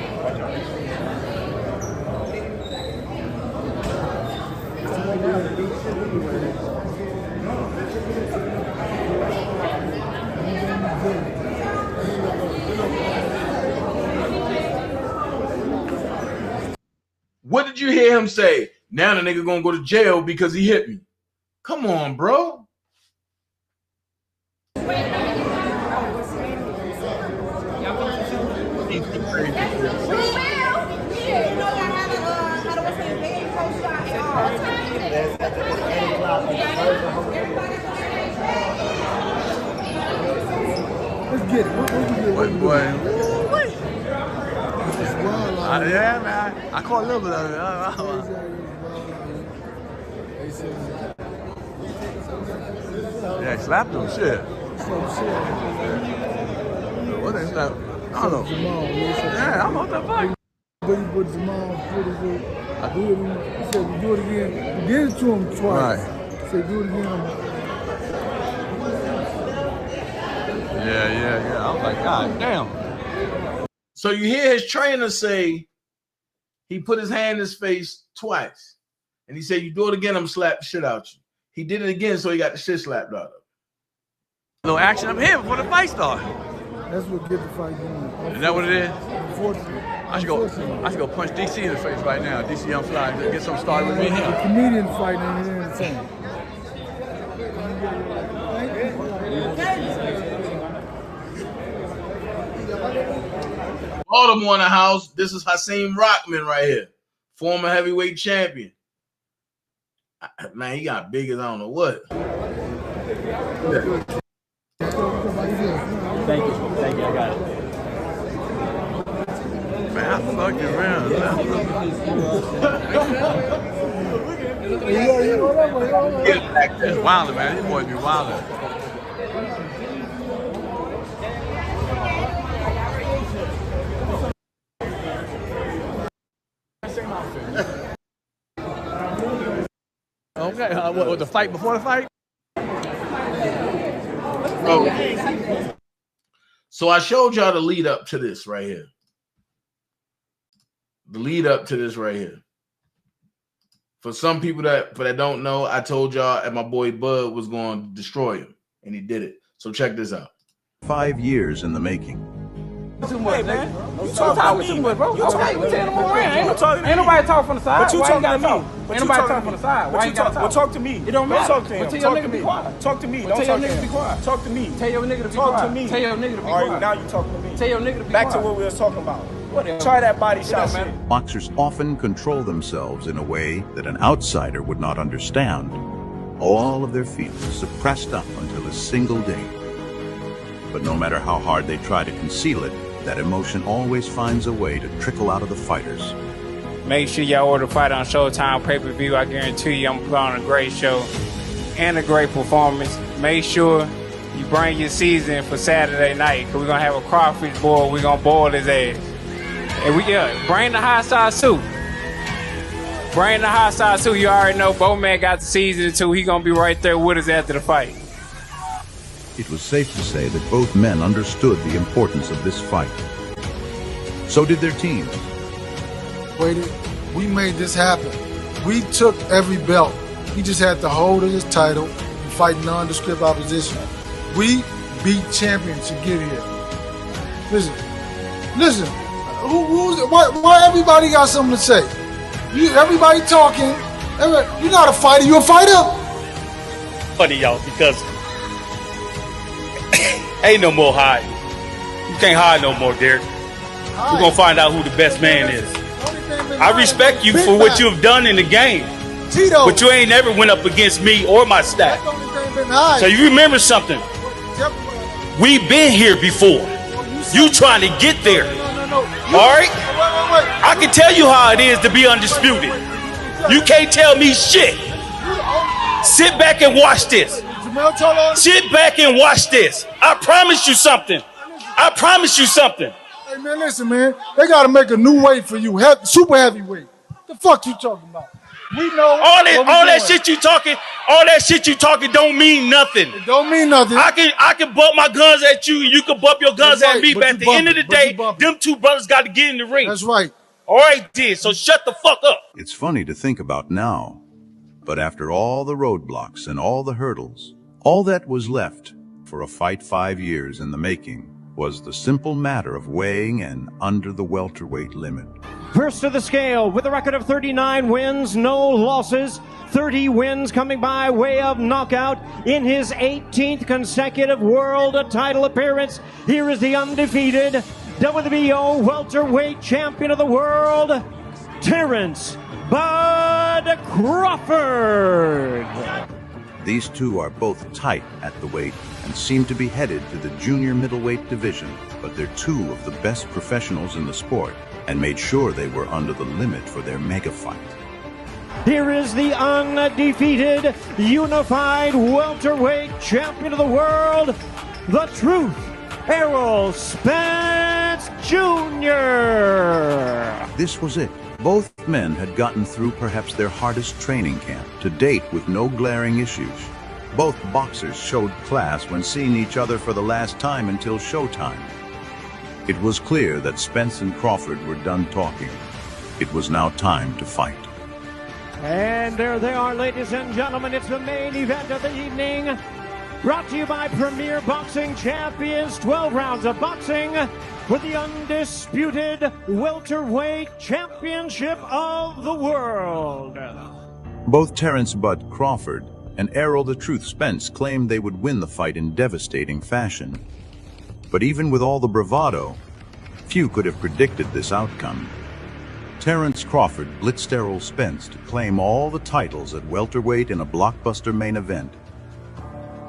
What did you hear him say? Now the nigga gonna go to jail because he hit me. Come on, bro. Let's get it. What? Yeah, man. I caught a little bit of it. Yeah, he slapped him. Shit. What they slap? I don't know. Yeah, I'm on that fight. But Jamal pretty good. He said, do it again. He did it to him twice. Right. He said, do it again. Yeah. I was like, God damn. So you hear his trainer say he put his hand in his face twice. And he said, you do it again, I'm slap the shit out you. He did it again, so he got the shit slapped out of him. No action up here before the fight started. That's what get the fight going. Is that what it is? Unfortunately. I should go punch DC in the face right now. DC, I'm flying. Get something started with me here. The comedian fighting ain't the same. Baltimore in the house. This is Hasim Rockman right here, former heavyweight champion. Man, he got big as I don't know what. Thank you. I got it. Man, I fucked around. It's wilder, man. These boys be wilder. Okay, what the fight before the fight? So I showed y'all the lead up to this right here. The lead up to this right here. For some people that don't know, I told y'all and my boy Bud was going to destroy him, and he did it. So check this out. 5 years in the making. Too much, man. You talking too much, bro. You talking. We telling them around. Ain't nobody talking from the side. But you talking to me. Ain't nobody talking from the side. Why you gotta talk? Well, talk to me. It don't matter. Talk to him. Tell your nigga to be quiet. Talk to me. Tell your nigga to be quiet. Talk to me. Tell your nigga to be quiet. Talk to me. Tell your nigga to be quiet. All right, now you talking to me. Tell your nigga to be Back quiet. to what we was talking about. Whatever. Try that body shot shit. Boxers often control themselves in a way that an outsider would not understand. All of their feelings suppressed up until a single day. But no matter how hard they try to conceal it, that emotion always finds a way to trickle out of the fighters. Make sure y'all order Fight on Showtime pay-per-view. I guarantee you I'm putting on a great show and a great performance. Make sure you bring your season for Saturday night, because we're going to have a crawfish boil. We're going to boil his ass. And bring the hot sauce soup. Bring the hot sauce soup. You already know Bowman got the season too. He going to be right there with us after the fight. It was safe to say that both men understood the importance of this fight. So did their teams. We made this happen. We took every belt. He just had to hold his title and fight nondescript opposition. We beat champions to get here. Listen. Why everybody got something to say? Everybody talking. You're not a fighter. You a fighter? Funny, y'all, because ain't no more hiding. You can't hide no more, Derek. We're gonna find out who the best man is. I respect you for what you have done in the game, but you ain't never went up against me or my staff. So you remember something? We've been here before. You trying to get there. All right? I can tell you how it is to be undisputed. You can't tell me shit. Sit back and watch this. Sit back and watch this. I promise you something. I promise you something. Hey, man, listen, man. They got to make a new weight for you. Super heavyweight. The fuck you talking about? We know all that shit you talking don't mean nothing. It don't mean nothing. I can bump my guns at you, and you can bump your guns at me. But at the end of the day, them two brothers got to get in the ring. That's right. All right, then. So shut the fuck up. It's funny to think about now, but after all the roadblocks and all the hurdles, all that was left for a fight 5 years in the making was the simple matter of weighing in under the welterweight limit. First to the scale with a record of 39 wins, no losses, 30 wins coming by way of knockout in his 18th consecutive world title appearance. Here is the undefeated WBO welterweight champion of the world, Terrence Bud Crawford. These two are both tight at the weight and seem to be headed to the junior middleweight division, but they're two of the best professionals in the sport and made sure they were under the limit for their mega fight. Here is the undefeated unified welterweight champion of the world, the Truth, Errol Spence Jr. This was it. Both men had gotten through perhaps their hardest training camp to date with no glaring issues. Both boxers showed class when seeing each other for the last time until showtime. It was clear that Spence and Crawford were done talking. It was now time to fight. And there they are, ladies and gentlemen. It's the main event of the evening. Brought to you by Premier Boxing Champions. 12 rounds of boxing with the undisputed welterweight championship of the world. Both Terrence Bud Crawford and Errol the Truth Spence claimed they would win the fight in devastating fashion. But even with all the bravado, few could have predicted this outcome. Terrence Crawford blitzed Errol Spence to claim all the titles at welterweight in a blockbuster main event.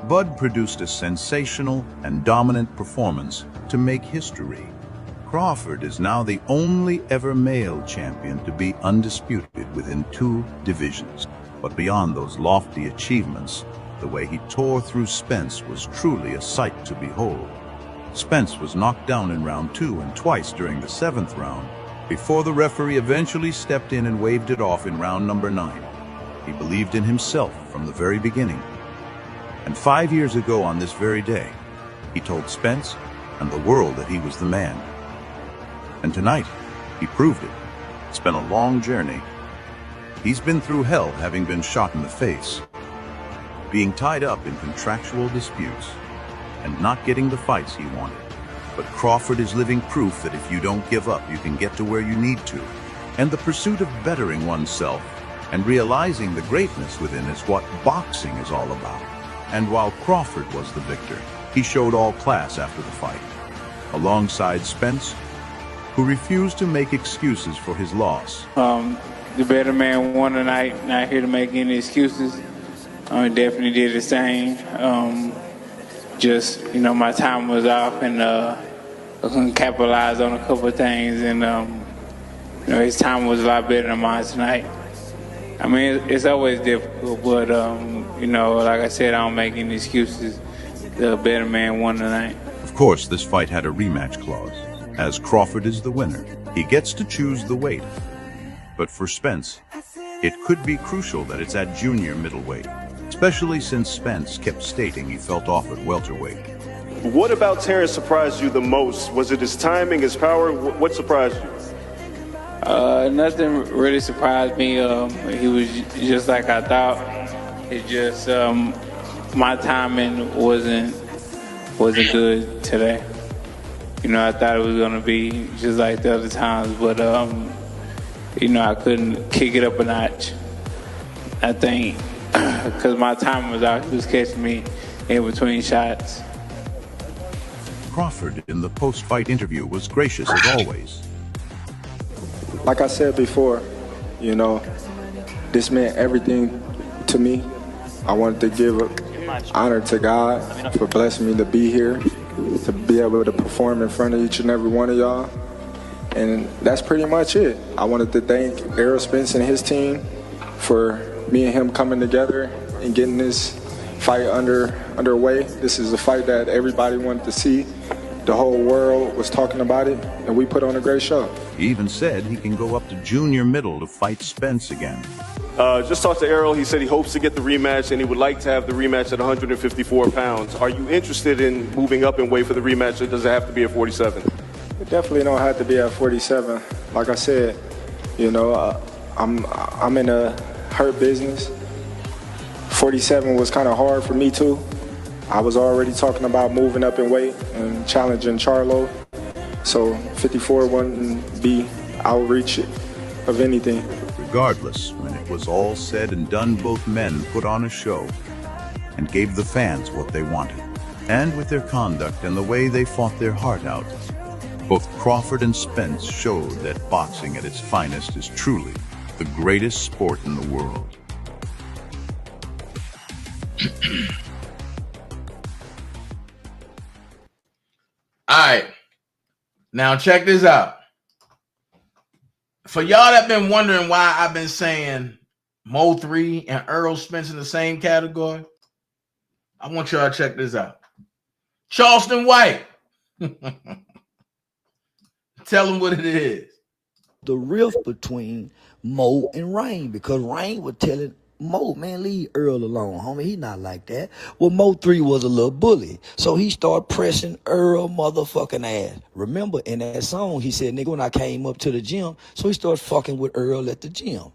Bud produced a sensational and dominant performance to make history. Crawford is now the only ever male champion to be undisputed within 2 divisions. But beyond those lofty achievements, the way he tore through Spence was truly a sight to behold. Spence was knocked down in round 2 and twice during the 7th round, before the referee eventually stepped in and waved it off in round number 9. He believed in himself from the very beginning. And 5 years ago on this very day, he told Spence and the world that he was the man. And tonight, he proved it. It's been a long journey. He's been through hell, having been shot in the face, being tied up in contractual disputes, and not getting the fights he wanted. But Crawford is living proof that if you don't give up, you can get to where you need to. And the pursuit of bettering oneself and realizing the greatness within is what boxing is all about. And while Crawford was the victor, he showed all class after the fight, alongside Spence, who refused to make excuses for his loss. The better man won tonight, not here to make any excuses. I definitely did the same. Just, my time was off and I couldn't capitalize on a couple of things, and his time was a lot better than mine tonight. I mean, it's always difficult, but like I said, I don't make any excuses. The better man won tonight. Of course, this fight had a rematch clause. As Crawford is the winner, he gets to choose the weight. But for Spence, it could be crucial that it's at junior middleweight, especially since Spence kept stating he felt off at welterweight. What about Terrence surprised you the most? Was it his timing, his power? What surprised you? Nothing really surprised me. He was just like I thought. It just, my timing wasn't wasn't good today. You know, I thought it was gonna be just like the other times, but you know, I couldn't kick it up a notch. I think because my time was out, he was catching me in between shots. Crawford, in the post-fight interview, was gracious as always. Like I said before, you know, this meant everything to me. I wanted to give honor to God for blessing me to be here, to be able to perform in front of each and every one of y'all. And that's pretty much it. I wanted to thank Errol Spence and his team for me and him coming together and getting this fight underway. This is a fight that everybody wanted to see. The whole world was talking about it, and we put on a great show. He even said he can go up to junior middle to fight Spence again. Just talked to Errol. He said he hopes to get the rematch, and he would like to have the rematch at 154 pounds. Are you interested in moving up in weight for the rematch, or does it have to be at 47? It definitely don't have to be at 47. Like I said, you know, I'm in a hurt business. 47 was kind of hard for me too. I was already talking about moving up in weight and challenging Charlo. So 54 wouldn't be outreach of anything. Regardless, when it was all said and done, both men put on a show and gave the fans what they wanted. And with their conduct and the way they fought their heart out, both Crawford and Spence showed that boxing at its finest is truly the greatest sport in the world. All right. Now check this out. For y'all that been wondering why I've been saying Mo 3 and Errol Spence in the same category, I want y'all to check this out. Charleston White. Tell them what it is. The rift between Mo and Rain, because Rain was telling Mo, man, leave Earl alone, homie. He not like that. Well, Mo 3 was a little bully. So he started pressing Earl motherfucking ass. Remember, in that song, he said, nigga, when I came up to the gym, so he started fucking with Earl at the gym.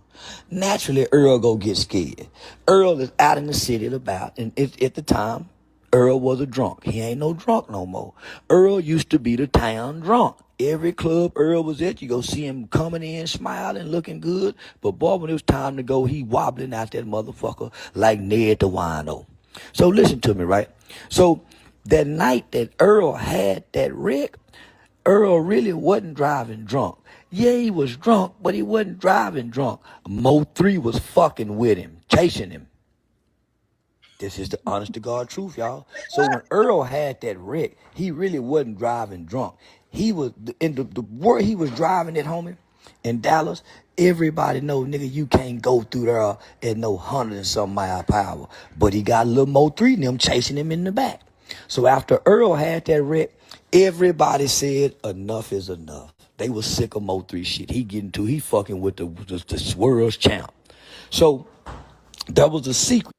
Naturally, Earl go get scared. Earl is out in the city about, and at the time, Earl was a drunk. He ain't no drunk no more. Earl used to be the town drunk. Every club Earl was at, you go see him coming in, smiling, looking good. But boy, when it was time to go, he wobbling out that motherfucker like Ned the Wino. So listen to me, right? So that night that Earl had that wreck, Earl really wasn't driving drunk. Yeah, he was drunk, but he wasn't driving drunk. Mo 3 was fucking with him, chasing him. This is the honest to God truth, y'all. So when Earl had that wreck, he really wasn't driving drunk. He was in the where he was driving it, homie, in Dallas. Everybody know, nigga, you can't go through there at no 100 and some mile per hour. But he got a little Mo 3 and them chasing him in the back. So after Earl had that wreck, everybody said enough is enough. They was sick of Mo 3 shit. He fucking with the world's champ. So that was a secret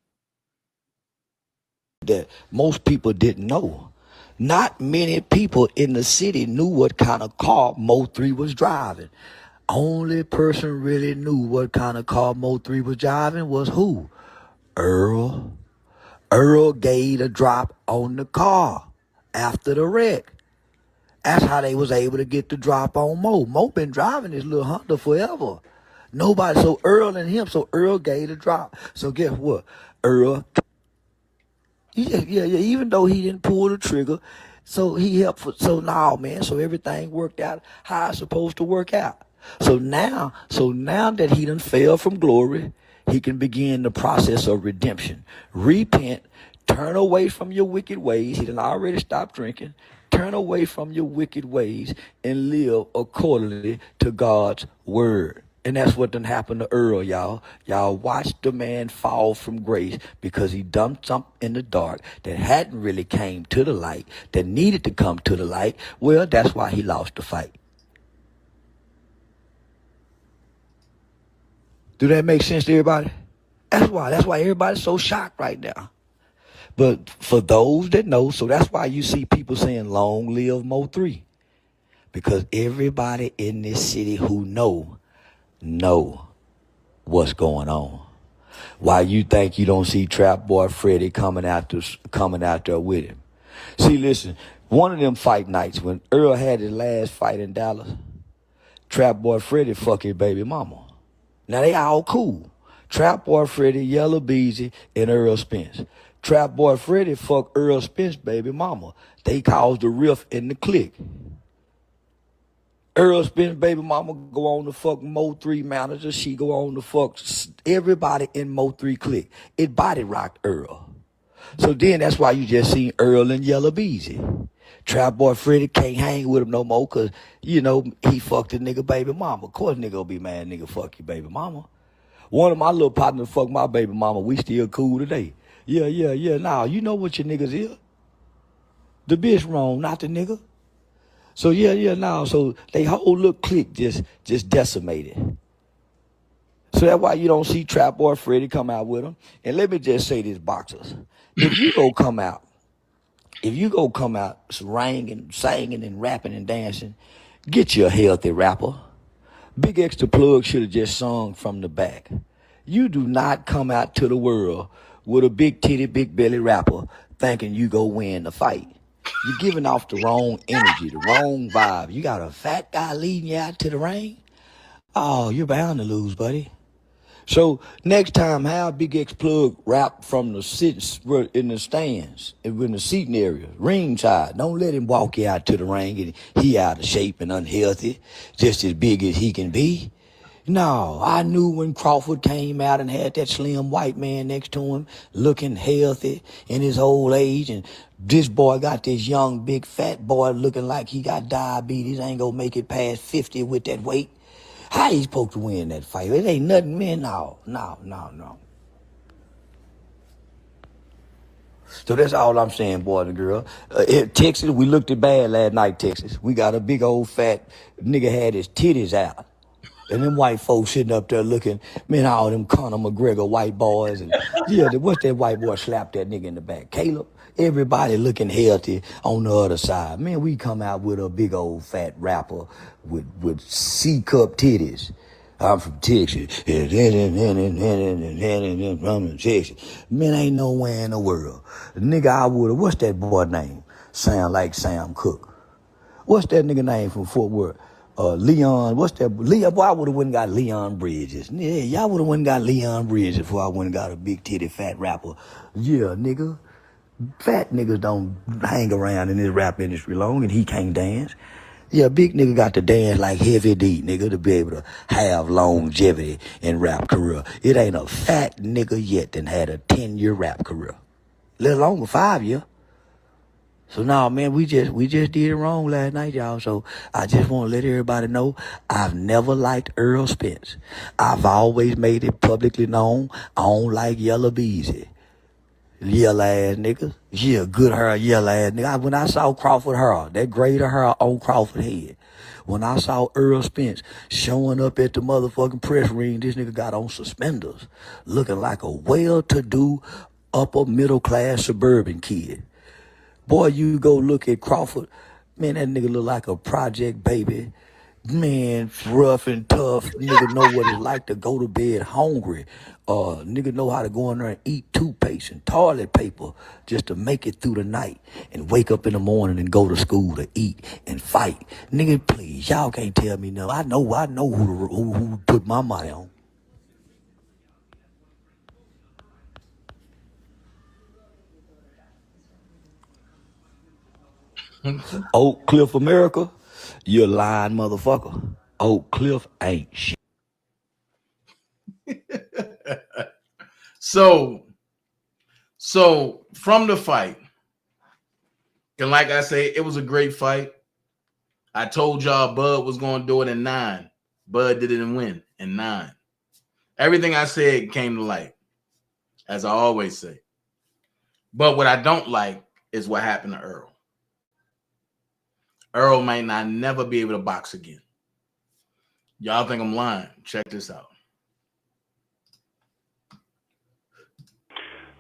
that most people didn't know. Not many people in the city knew what kind of car Mo 3 was driving. Only person really knew what kind of car Mo 3 was driving was who? Earl. Earl gave a drop on the car after the wreck. That's how they was able to get the drop on Mo. Mo been driving this little Honda forever. Nobody, so Earl and him, so Earl gave the drop. So guess what? Earl, yeah, even though he didn't pull the trigger, so he helped, so now, man, so everything worked out how it's supposed to work out. So now that he done fell from glory, he can begin the process of redemption. Repent, turn away from your wicked ways. He done already stopped drinking. Turn away from your wicked ways and live accordingly to God's word. And that's what done happened to Earl, y'all. Y'all watched the man fall from grace because he dumped something in the dark that hadn't really came to the light, that needed to come to the light. Well, that's why he lost the fight. Do that make sense to everybody? That's why everybody's so shocked right now. But for those that know, so that's why you see people saying, long live Mo 3. Because everybody in this city who know what's going on. Why you think you don't see Trap Boy Freddy coming out there with him? See, listen, one of them fight nights when Earl had his last fight in Dallas, Trap Boy Freddy fuck his baby mama. Now they all cool. Trap Boy Freddy, Yellow Beezy, and Earl Spence. Trap Boy Freddy fuck Earl Spence baby mama. They caused a rift in the clique. Earl Spence baby mama go on to fuck Mo 3 manager. She go on to fuck everybody in Mo 3 clique. It body rocked Earl. So then that's why you just seen Earl and Yellow Beezy. Trap Boy Freddy can't hang with him no more because, you know, he fucked a nigga baby mama. Of course nigga will be mad nigga fuck your baby mama. One of my little partners fucked my baby mama. We still cool today. Yeah. Now, you know what your niggas is? The bitch wrong, not the nigga. So now. So they whole little clique just decimated. So that's why you don't see Trap Boy Freddy come out with them. And let me just say this, boxers. If you go come out ringing, singing, and rapping and dancing, get you a healthy rapper. Big Extra Plug should have just sung from the back. You do not come out to the world with a big titty, big belly rapper thinking you go win the fight. You're giving off the wrong energy, the wrong vibe. You got a fat guy leading you out to the ring? Oh, you're bound to lose, buddy. So next time, have Big X Plug rap from the sits in the stands, in the seating area, ringside. Don't let him walk you out to the ring and he out of shape and unhealthy, just as big as he can be. No, I knew when Crawford came out and had that slim white man next to him, looking healthy in his old age, and this boy got this young, big, fat boy looking like he got diabetes, ain't gonna make it past 50 with that weight. How he supposed to win that fight? It ain't nothing, man. No. So that's all I'm saying, boys and girls. In Texas, we looked at bad last night, Texas. We got a big old fat nigga had his titties out. And them white folks sitting up there looking, man, all them Conor McGregor white boys. And yeah, what's that white boy slapped that nigga in the back? Caleb. Everybody looking healthy on the other side. Man, we come out with a big old fat rapper with C-cup titties. I'm from Texas. From Texas. Man, ain't nowhere in the world. Nigga, I would've, what's that boy name? Sound like Sam Cooke. What's that nigga name from Fort Worth? Leon, what's that? Leon, boy, I would've went and got Leon Bridges. Yeah, y'all would've went and got Leon Bridges before I went and got a big titty fat rapper. Yeah, nigga. Fat niggas don't hang around in this rap industry long, and he can't dance. Yeah, big nigga got to dance like Heavy D, nigga, to be able to have longevity in rap career. It ain't a fat nigga yet that had a 10-year rap career, let alone a 5-year. So now, man, we just did it wrong last night, y'all. So I just want to let everybody know I've never liked Earl Spence. I've always made it publicly known I don't like Yellow Beezy. Yellow ass nigga. Yeah, good hair, yellow ass nigga. When I saw Crawford hair, that grade of hair on Crawford head. When I saw Earl Spence showing up at the motherfucking press ring, this nigga got on suspenders, looking like a well-to-do, upper middle class suburban kid. Boy, you go look at Crawford, man, that nigga look like a project baby. Man, rough and tough. Nigga know what it's like to go to bed hungry. Nigga know how to go in there and eat toothpaste and toilet paper just to make it through the night and wake up in the morning and go to school to eat and fight. Nigga, please, y'all can't tell me no. I know who put my money on. Oak Cliff America, you're lying motherfucker. Oak Cliff ain't shit. So from the fight, and like I say, it was a great fight. I told y'all Bud was going to do it in 9. Bud didn't win in 9. Everything I said came to light, as I always say. But what I don't like is what happened to Earl. Earl might not never be able to box again. Y'all think I'm lying? Check this out.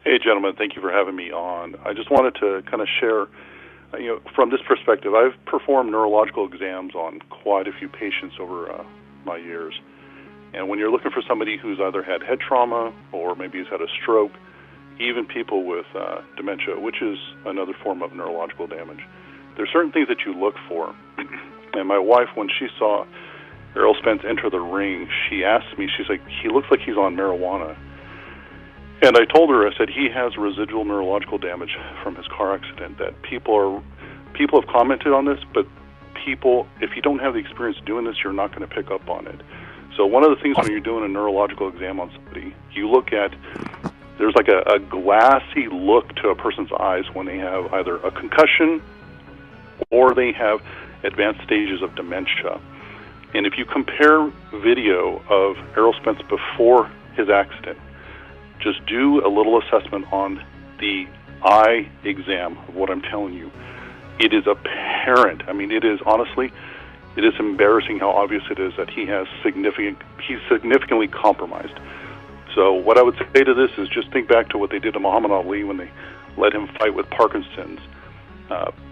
Hey, gentlemen, thank you for having me on. I just wanted to kind of share, from this perspective, I've performed neurological exams on quite a few patients over my years. And when you're looking for somebody who's either had head trauma or maybe has had a stroke, even people with dementia, which is another form of neurological damage. There's certain things that you look for. And my wife, when she saw Errol Spence enter the ring, she asked me, she's like, he looks like he's on marijuana. And I told her, I said, he has residual neurological damage from his car accident. That people have commented on this, but people, if you don't have the experience doing this, you're not going to pick up on it. So one of the things when you're doing a neurological exam on somebody, you look at, there's like a glassy look to a person's eyes when they have either a concussion or they have advanced stages of dementia. And if you compare video of Errol Spence before his accident, just do a little assessment on the eye exam of what I'm telling you. It is apparent. I mean, it is honestly, it is embarrassing how obvious it is that he's significantly compromised. So what I would say to this is just think back to what they did to Muhammad Ali when they let him fight with Parkinson's.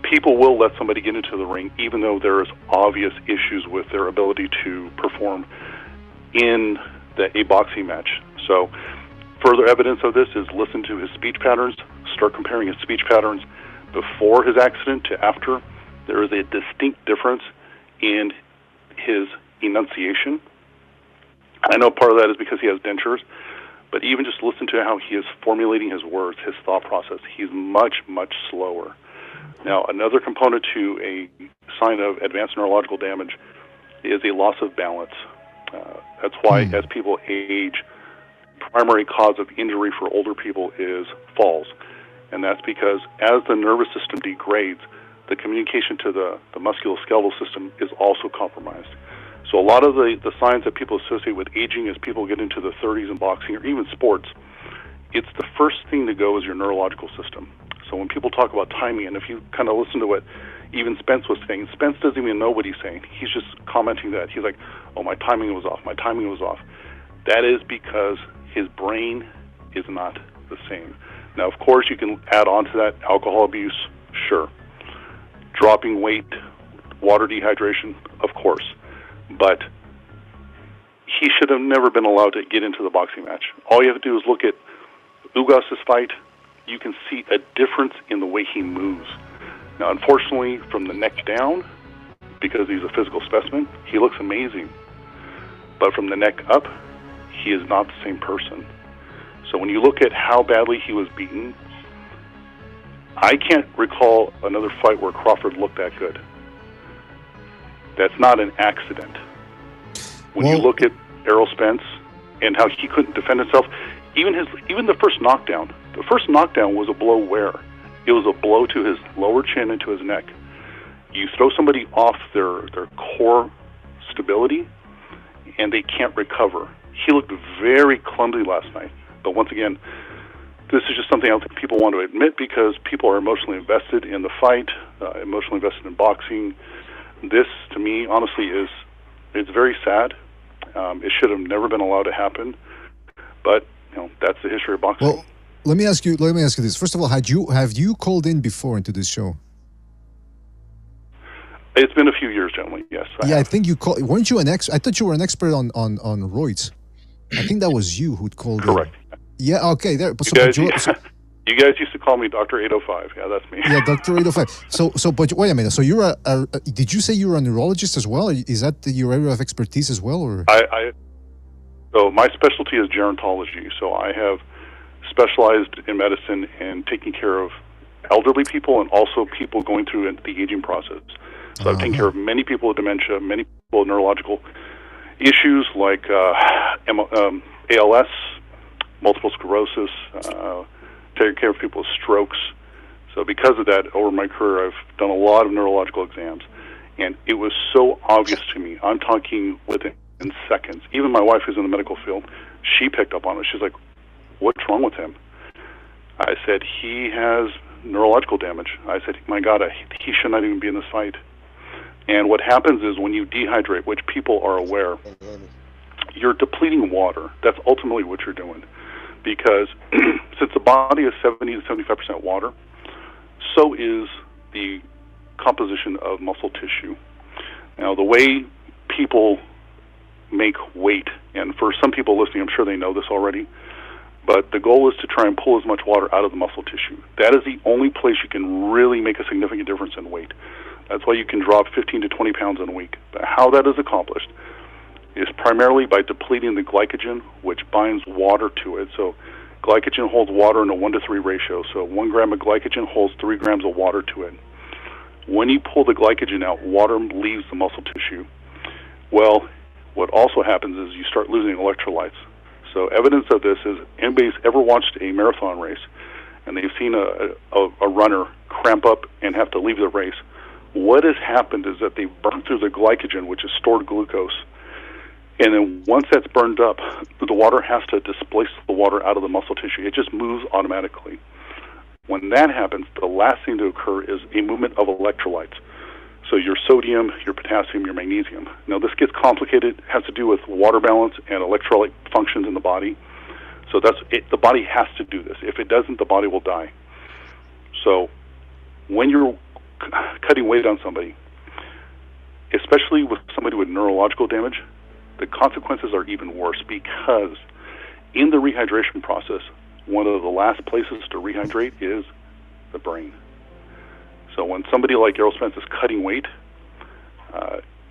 People will let somebody get into the ring even though there is obvious issues with their ability to perform in a boxing match. So further evidence of this is listen to his speech patterns, start comparing his speech patterns before his accident to after. There is a distinct difference in his enunciation. I know part of that is because he has dentures, but even just listen to how he is formulating his words, his thought process. He's much, much slower. Now, another component to a sign of advanced neurological damage is a loss of balance. That's why as people age, primary cause of injury for older people is falls. And that's because as the nervous system degrades, the communication to the musculoskeletal system is also compromised. So a lot of the signs that people associate with aging as people get into the 30s in boxing or even sports, it's the first thing to go is your neurological system. So when people talk about timing, and if you kind of listen to what even Spence was saying, Spence doesn't even know what he's saying. He's just commenting that. He's like, oh, my timing was off, my timing was off. That is because his brain is not the same. Now, of course, you can add on to that alcohol abuse, sure. Dropping weight, water dehydration, of course. But he should have never been allowed to get into the boxing match. All you have to do is look at Ugas's fight. You can see a difference in the way he moves. Now, unfortunately, from the neck down, because he's a physical specimen, he looks amazing. But from the neck up, he is not the same person. So when you look at how badly he was beaten, I can't recall another fight where Crawford looked that good. That's not an accident. When you look at Errol Spence and how he couldn't defend himself, even the first knockdown was a blow where? It was a blow to his lower chin and to his neck. You throw somebody off their core stability, and they can't recover. He looked very clumsy last night. But once again, this is just something I don't think people want to admit because people are emotionally invested in the fight, emotionally invested in boxing. This, to me, honestly, it's very sad. It should have never been allowed to happen. But that's the history of boxing. Well, let me ask you this. First of all, have you called in before into this show? It's been a few years, gentlemen. Yes. I think you called. Weren't you an expert? I thought you were an expert on roids. I think that was you who'd called in. Correct. Yeah. Okay. There. You guys used to call me Dr. 805. Yeah, that's me. Yeah, Dr. 805. But wait a minute. So you're did you say you were a neurologist as well? Is that your area of expertise as well, or? So my specialty is gerontology. So I have specialized in medicine and taking care of elderly people and also people going through the aging process. So I've taken care of many people with dementia, many people with neurological issues like ALS, multiple sclerosis, taking care of people with strokes. So because of that, over my career, I've done a lot of neurological exams. And it was so obvious to me. I'm talking within seconds. Even my wife, who's in the medical field, she picked up on it. She's like, what's wrong with him? I said, he has neurological damage. I said, my God, he should not even be in this fight. And what happens is when you dehydrate, which people are aware, you're depleting water. That's ultimately what you're doing. Because since the body is 70 to 75% water, so is the composition of muscle tissue. Now, the way people make weight, and for some people listening, I'm sure they know this already, But the goal is to try and pull as much water out of the muscle tissue. That is the only place you can really make a significant difference in weight. That's why you can drop 15 to 20 pounds in a week. But how that is accomplished is primarily by depleting the glycogen, which binds water to it. So glycogen holds water in a 1-to-3 ratio. So 1 gram of glycogen holds 3 grams of water to it. When you pull the glycogen out, water leaves the muscle tissue. Well, what also happens is you start losing electrolytes. So evidence of this is anybody's ever watched a marathon race and they've seen a runner cramp up and have to leave the race. What has happened is that they've burned through the glycogen, which is stored glucose. And then once that's burned up, the water has to displace the water out of the muscle tissue. It just moves automatically. When that happens, the last thing to occur is a movement of electrolytes. So your sodium, your potassium, your magnesium. Now this gets complicated. It has to do with water balance and electrolyte functions in the body. So that's it. The body has to do this. If it doesn't, the body will die. So when you're cutting weight on somebody, especially with somebody with neurological damage, the consequences are even worse because in the rehydration process, one of the last places to rehydrate is the brain. So when somebody like Errol Spence is cutting weight,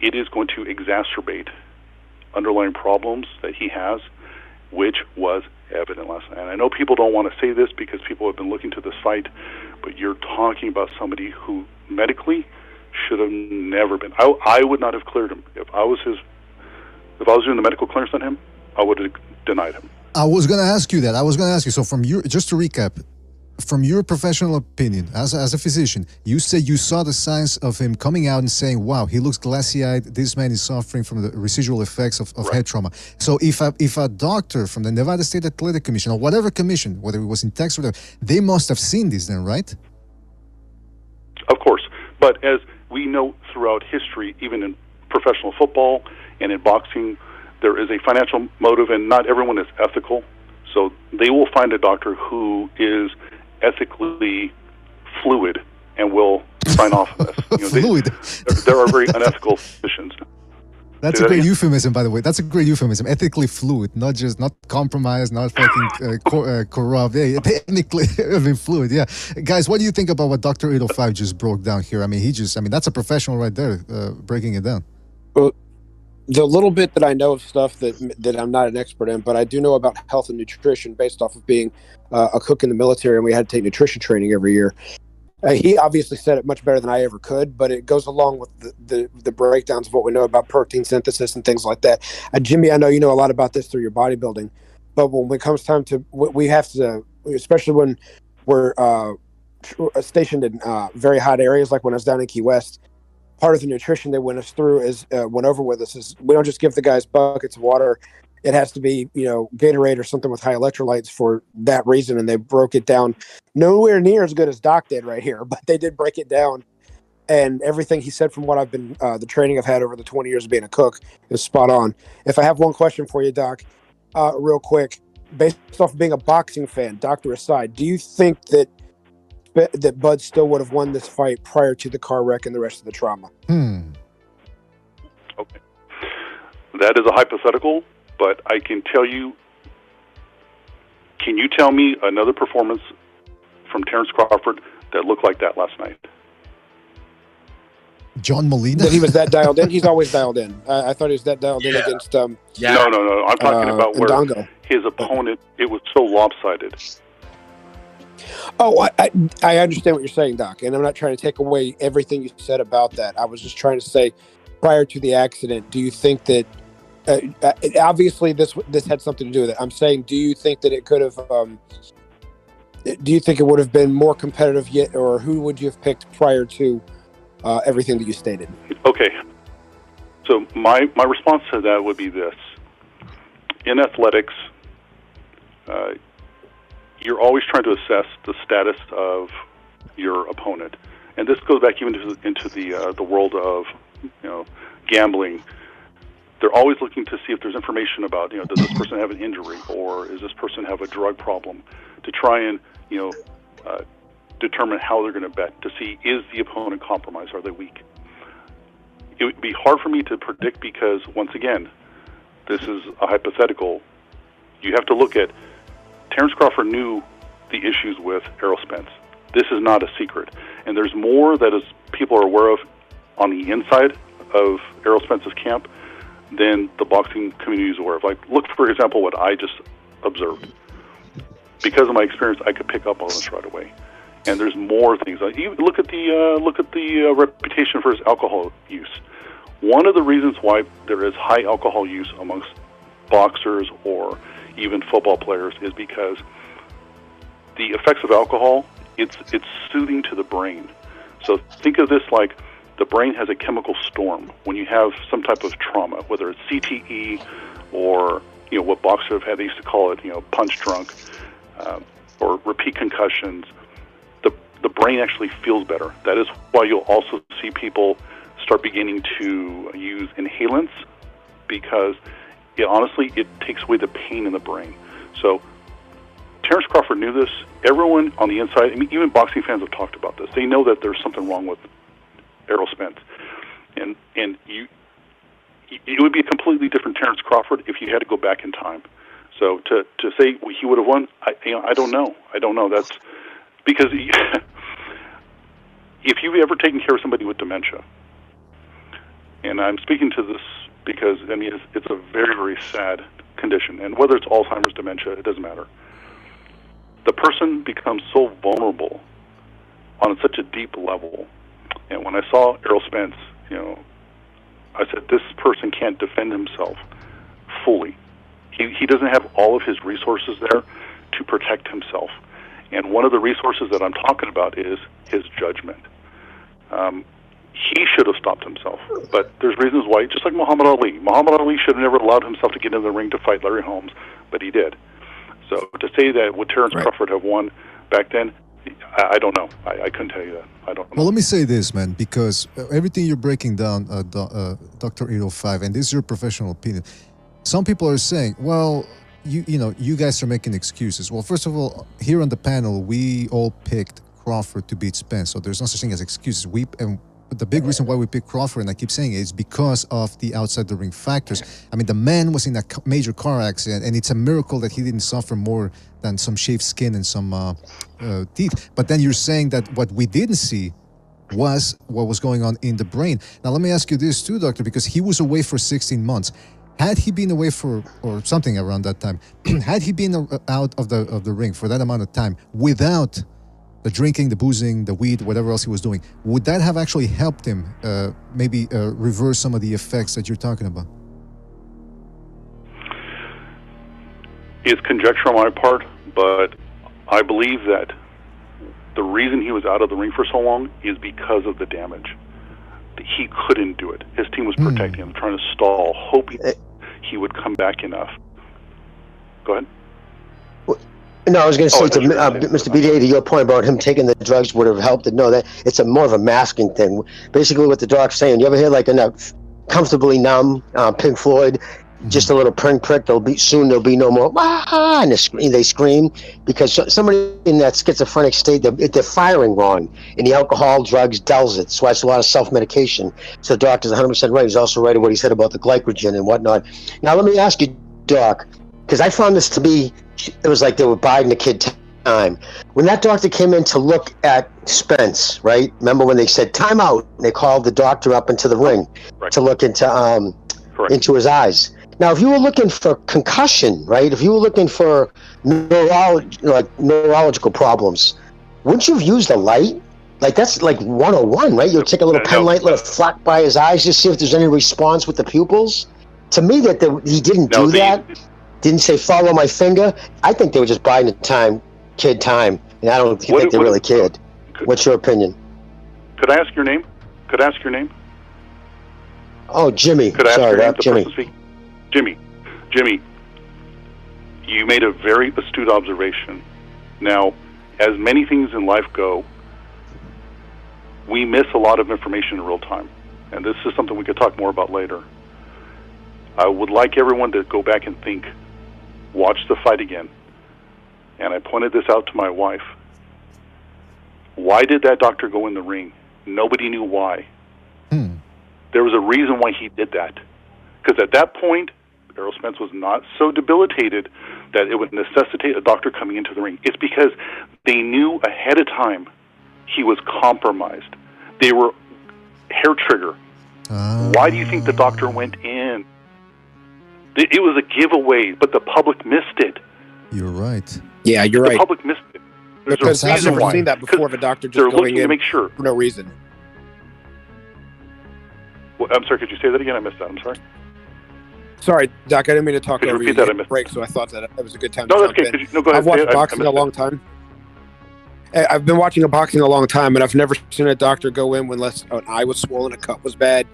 it is going to exacerbate underlying problems that he has, which was evident last night. And I know people don't want to say this because people have been looking to the site, but you're talking about somebody who medically should have never been. I would not have cleared him. If I was doing the medical clearance on him, I would have denied him. I was going to ask you that. I was going to ask you. So just to recap, from your professional opinion, as a physician, you say you saw the signs of him coming out and saying, wow, he looks glassy-eyed, this man is suffering from the residual effects of head trauma. So if a doctor from the Nevada State Athletic Commission, or whatever commission, whether it was in Texas or whatever, they must have seen this then, right? Of course. But as we know throughout history, even in professional football and in boxing, there is a financial motive, and not everyone is ethical. So they will find a doctor who is ethically fluid and will sign off on this. Fluid. There are very unethical physicians. That's a great euphemism, by the way. That's a great euphemism. Ethically fluid, not compromised, not fucking corrupt. Yeah, technically fluid. Yeah, guys, what do you think about what Dr. 805 just broke down here? I mean, that's a professional right there, breaking it down. Well, the little bit that I know of stuff that I'm not an expert in, but I do know about health and nutrition based off of being a cook in the military, and we had to take nutrition training every year. He obviously said it much better than I ever could, but it goes along with the breakdowns of what we know about protein synthesis and things like that. Jimmy, I know you know a lot about this through your bodybuilding, but when it comes time to, we have to, especially when we're stationed in very hot areas, like when I was down in Key West, part of the nutrition they went over with us is we don't just give the guys buckets of water. It has to be, Gatorade or something with high electrolytes for that reason. And they broke it down nowhere near as good as Doc did right here, but they did break it down. And everything he said from what I've been, the training I've had over the 20 years of being a cook is spot on. If I have one question for you, Doc, real quick, based off of being a boxing fan, doctor aside, do you think that Bud still would have won this fight prior to the car wreck and the rest of the trauma? Okay. That is a hypothetical, but I can tell you, can you tell me another performance from Terrence Crawford that looked like that last night? John Molina? That he was that dialed in? He's always dialed in. I thought he was that dialed in against... No. I'm talking about where Ndongo. His opponent, it was so lopsided. Oh, I understand what you're saying, Doc, and I'm not trying to take away everything you said about that. I was just trying to say, prior to the accident, do you think that obviously this had something to do with it? I'm saying, do you think that it could have? Do you think it would have been more competitive yet, or who would you have picked prior to everything that you stated? Okay, so my response to that would be this: in athletics, you're always trying to assess the status of your opponent, and this goes back even into the world of gambling. They're always looking to see if there's information about does this person have an injury or is this person have a drug problem, to try and determine how they're going to bet, to see is the opponent compromised, are they weak. It would be hard for me to predict because once again, this is a hypothetical. You have to look at, Terrence Crawford knew the issues with Errol Spence. This is not a secret. And there's more that people are aware of on the inside of Errol Spence's camp than the boxing community is aware of. Like, look, for example, what I just observed. Because of my experience, I could pick up on this right away. And there's more things. You look at the reputation for his alcohol use. One of the reasons why there is high alcohol use amongst boxers or even football players is because the effects of alcohol, it's soothing to the brain. So think of this like the brain has a chemical storm when you have some type of trauma, whether it's CTE or what boxers have had. They used to call it punch drunk or repeat concussions. The brain actually feels better. That is why you'll also see people start beginning to use inhalants, because honestly it takes away the pain in the brain. So Terrence Crawford knew this. Everyone on the inside, I mean, even boxing fans have talked about this. They know that there's something wrong with Errol Spence, and it would be a completely different Terrence Crawford if you had to go back in time. So to say he would have won, I don't know. I don't know. That's because if you've ever taken care of somebody with dementia, and I'm speaking to this because I mean it's a very, very sad condition, and whether it's Alzheimer's, dementia, it doesn't matter. The person becomes so vulnerable on such a deep level. And when I saw Errol Spence, I said, this person can't defend himself fully. He doesn't have all of his resources there to protect himself. And one of the resources that I'm talking about is his judgment. He should have stopped himself. But there's reasons why, just like Muhammad Ali. Muhammad Ali should have never allowed himself to get in the ring to fight Larry Holmes, but he did. So to say that would Terrence Crawford have won back then, I don't know. I couldn't tell you that. I don't know. Well, let me say this, man, because everything you're breaking down, Dr. 805, and this is your professional opinion. Some people are saying, well, you guys are making excuses. Well, first of all, here on the panel, we all picked Crawford to beat Spence, so there's no such thing as excuses. The big reason why we picked Crawford, and I keep saying it, is because of the outside the ring factors. I mean, the man was in a major car accident, and it's a miracle that he didn't suffer more than some shaved skin and some teeth. But then you're saying that what we didn't see was what was going on in the brain. Now, let me ask you this too, doctor, because he was away for 16 months. Had he been away or something around that time, had he been out of the ring for that amount of time without the drinking, the boozing, the weed, whatever else he was doing, would that have actually helped him maybe reverse some of the effects that you're talking about? It's conjecture on my part, but I believe that the reason he was out of the ring for so long is because of the damage. He couldn't do it. His team was protecting him, trying to stall, hoping he would come back enough. Go ahead. No, I was going to say to Mr. BDA, to your point about him taking the drugs would have helped. No, that it's more of a masking thing. Basically, what the doc's saying. You ever hear like a comfortably numb Pink Floyd? Just a little prick. There'll be no more. Ah, and they scream because somebody in that schizophrenic state, they're firing wrong, and the alcohol, drugs dulls it. So that's a lot of self-medication. So the doctor's 100% right. He's also right in what he said about the glycogen and whatnot. Now let me ask you, Doc, because I found this to be, it was like they were biding the kid time. When that doctor came in to look at Spence, right? Remember when they said time out? They called the doctor up into the ring to look into his eyes. Now, if you were looking for concussion, right? If you were looking for neurological problems, wouldn't you have used a light? Like that's like 101, right? You'll take a little pen light, let it flock by his eyes, just see if there's any response with the pupils. To me, that he didn't do that. Didn't say follow my finger. I think they were just biding the kid time, and I don't think they really cared. What's your opinion? Could I ask your name? Oh, Jimmy. Could I ask your name? Jimmy. Jimmy, you made a very astute observation. Now, as many things in life go, we miss a lot of information in real time, and this is something we could talk more about later. I would like everyone to go back and think, watch the fight again. And I pointed this out to my wife. Why did that doctor go in the ring? Nobody knew why. There was a reason why he did that. Because at that point, Errol Spence was not so debilitated that it would necessitate a doctor coming into the ring. It's because they knew ahead of time he was compromised. They were hair trigger. Why do you think the doctor went in? It was a giveaway, but the public missed it. You're right. Yeah, you're The right. public missed it. There's Because a I've reason never why. seen that before of a doctor They're just going looking to in make sure. for no reason. Well, I'm sorry, could you say that again? I missed that. I'm sorry. Sorry, Doc, I didn't mean to talk Could you over repeat you. that? I You missed break, so I thought that was a good time No, to that's jump okay. in. Could you- no, go ahead. I've watched I boxing missed a long time. I've been watching boxing a long time, and I've never seen a doctor go in when an eye was swollen, a cut was bad,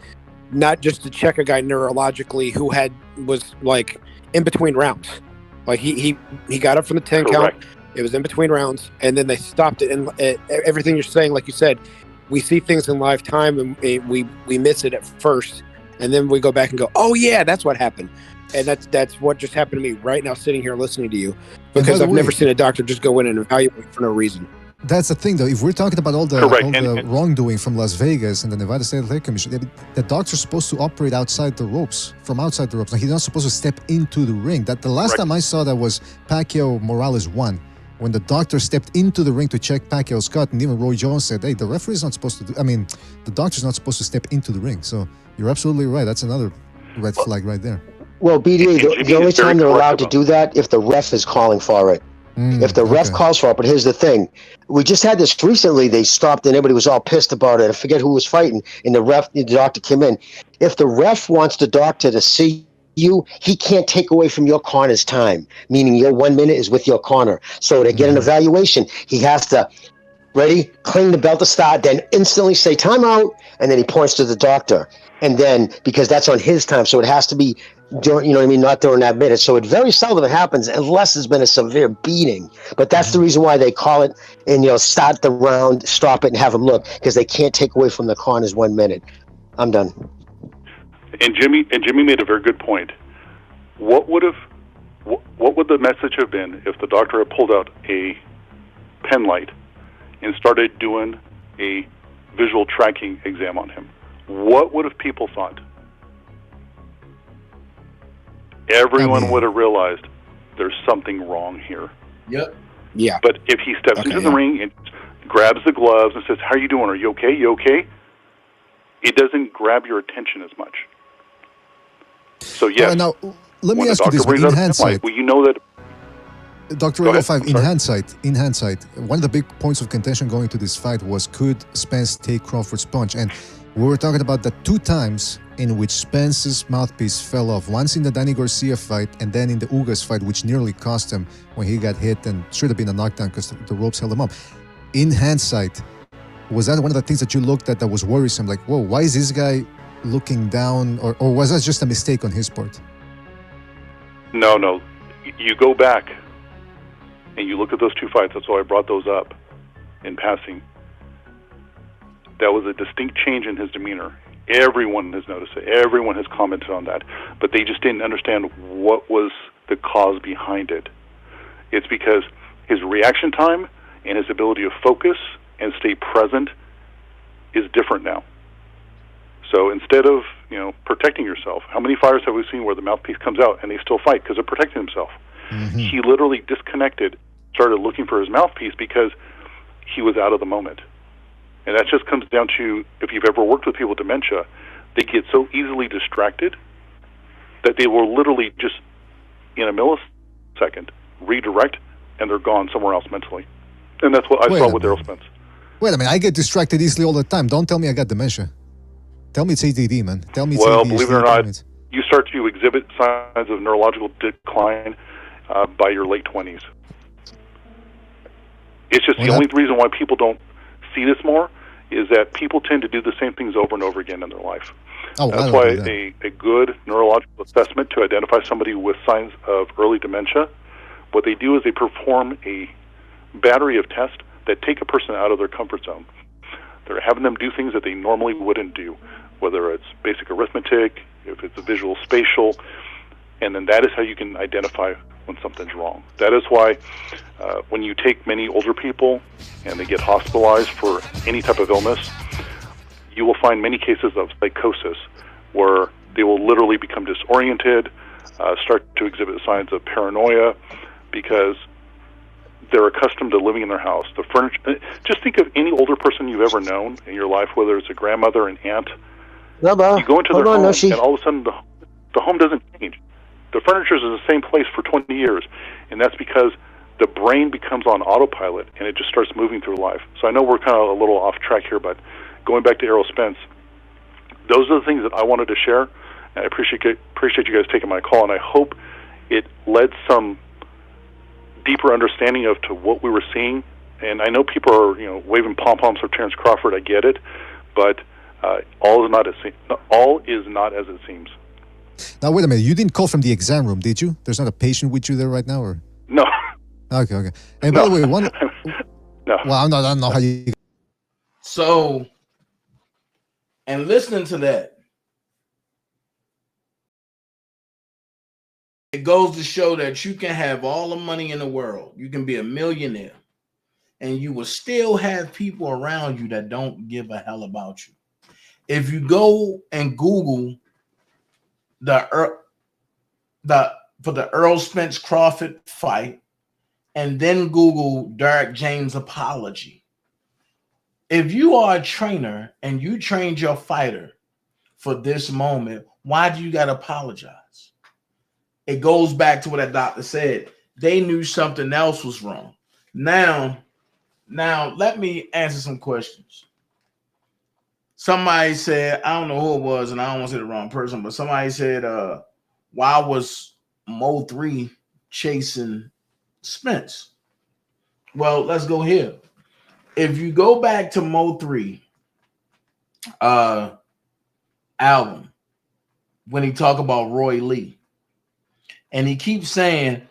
not just to check a guy neurologically who was like in between rounds. Like he got up from the 10 count. It was in between rounds, and then they stopped it. And everything you're saying, like you said, we see things in live time, and we miss it at first, and then we go back and go, "Oh yeah, that's what happened." And that's what just happened to me right now, sitting here listening to you, because I've never seen a doctor just go in and evaluate for no reason. That's the thing, though. If we're talking about all the wrongdoing from Las Vegas and the Nevada State Athletic Commission, the doctor's supposed to operate outside the ropes, from outside the ropes. Like, he's not supposed to step into the ring. That the last time I saw that was Pacquiao Morales 1, when the doctor stepped into the ring to check Pacquiao's cut, and even Roy Jones said, "Hey, the referee's not supposed to do. I mean, the doctor's not supposed to step into the ring." So you're absolutely right. That's another red flag right there. Well, BDA, the only time they're allowed to do that if the ref is calling for it. If the ref calls for it, but here's the thing. We just had this recently. They stopped and everybody was all pissed about it. I forget who was fighting, and the doctor came in. If the ref wants the doctor to see you, he can't take away from your corner's time, meaning your 1 minute is with your corner. So to get an evaluation, he has to, ready, cling the belt to start, then instantly say timeout, and then he points to the doctor. And then, because that's on his time, so it has to be during, you know what I mean, not during that minute. So it very seldom happens unless there's been a severe beating. But that's the reason why they call it and, start the round, stop it, and have him look, because they can't take away from the corners 1 minute. I'm done. And Jimmy made a very good point. What would the message have been if the doctor had pulled out a pen light and started doing a visual tracking exam on him? What would have people thought? Everyone would have realized there's something wrong here. Yep. Yeah. But if he steps into the ring and grabs the gloves and says, "How are you doing? Are you okay? You okay?" It doesn't grab your attention as much. So yes. Now, let me ask you this: in hindsight, well, you know that. Dr. 805, in hindsight, one of the big points of contention going to this fight was, could Spence take Crawford's punch? And we were talking about the 2 times in which Spence's mouthpiece fell off. Once in the Danny Garcia fight, and then in the Ugas fight, which nearly cost him when he got hit and should have been a knockdown because the ropes held him up. In hindsight, was that one of the things that you looked at that was worrisome? Like, whoa, why is this guy looking down? Or was that just a mistake on his part? No. You go back and you look at those 2 fights. That's why I brought those up in passing. That was a distinct change in his demeanor. Everyone has noticed it. Everyone has commented on that. But they just didn't understand what was the cause behind it. It's because his reaction time and his ability to focus and stay present is different now. So instead of, protecting yourself, how many fighters have we seen where the mouthpiece comes out and they still fight because they're protecting themselves? Mm-hmm. He literally disconnected, started looking for his mouthpiece because he was out of the moment. And that just comes down to, if you've ever worked with people with dementia, they get so easily distracted that they will literally just, in a millisecond, redirect, and they're gone somewhere else mentally. And that's what I saw with Errol Spence. Wait a minute, I get distracted easily all the time. Don't tell me I got dementia. Tell me it's ADD, man. Tell me it's ADD. Well, believe it or not, you start to exhibit signs of neurological decline by your late 20s. It's just the only reason why people don't see this more is that people tend to do the same things over and over again in their life. That's why a good neurological assessment to identify somebody with signs of early dementia, what they do is they perform a battery of tests that take a person out of their comfort zone. They're having them do things that they normally wouldn't do, whether it's basic arithmetic, if it's a visual spatial, and then that is how you can identify when something's wrong. That is why when you take many older people and they get hospitalized for any type of illness, you will find many cases of psychosis where they will literally become disoriented, start to exhibit signs of paranoia because they're accustomed to living in their house. The furniture. Just think of any older person you've ever known in your life, whether it's a grandmother, an aunt. You go into their home, and all of a sudden the home doesn't change. The furniture is in the same place for 20 years, and that's because the brain becomes on autopilot, and it just starts moving through life. So I know we're kind of a little off track here, but going back to Errol Spence, those are the things that I wanted to share, and I appreciate you guys taking my call, and I hope it led some deeper understanding of to what we were seeing. And I know people are waving pom-poms for Terrence Crawford. I get it, but all is not as it seems. Now wait a minute, you didn't call from the exam room, did you? There's not a patient with you there right now, or no? Okay. And by the way, one. No. Well, I don't know how you. So, and listening to that, it goes to show that you can have all the money in the world. You can be a millionaire, and you will still have people around you that don't give a hell about you. If you go and Google for the Errol Spence Crawford fight, and then Google Derek James apology. If you are a trainer and you trained your fighter for this moment, why do you got to apologize? It goes back to what that doctor said. They knew something else was wrong. Now let me answer some questions. Somebody said, I don't know who it was, and I don't want to say the wrong person, but somebody said, why was Mo 3 chasing Spence? Well, let's go here. If you go back to Mo 3 album, when he talk about Roy Lee, and he keeps saying,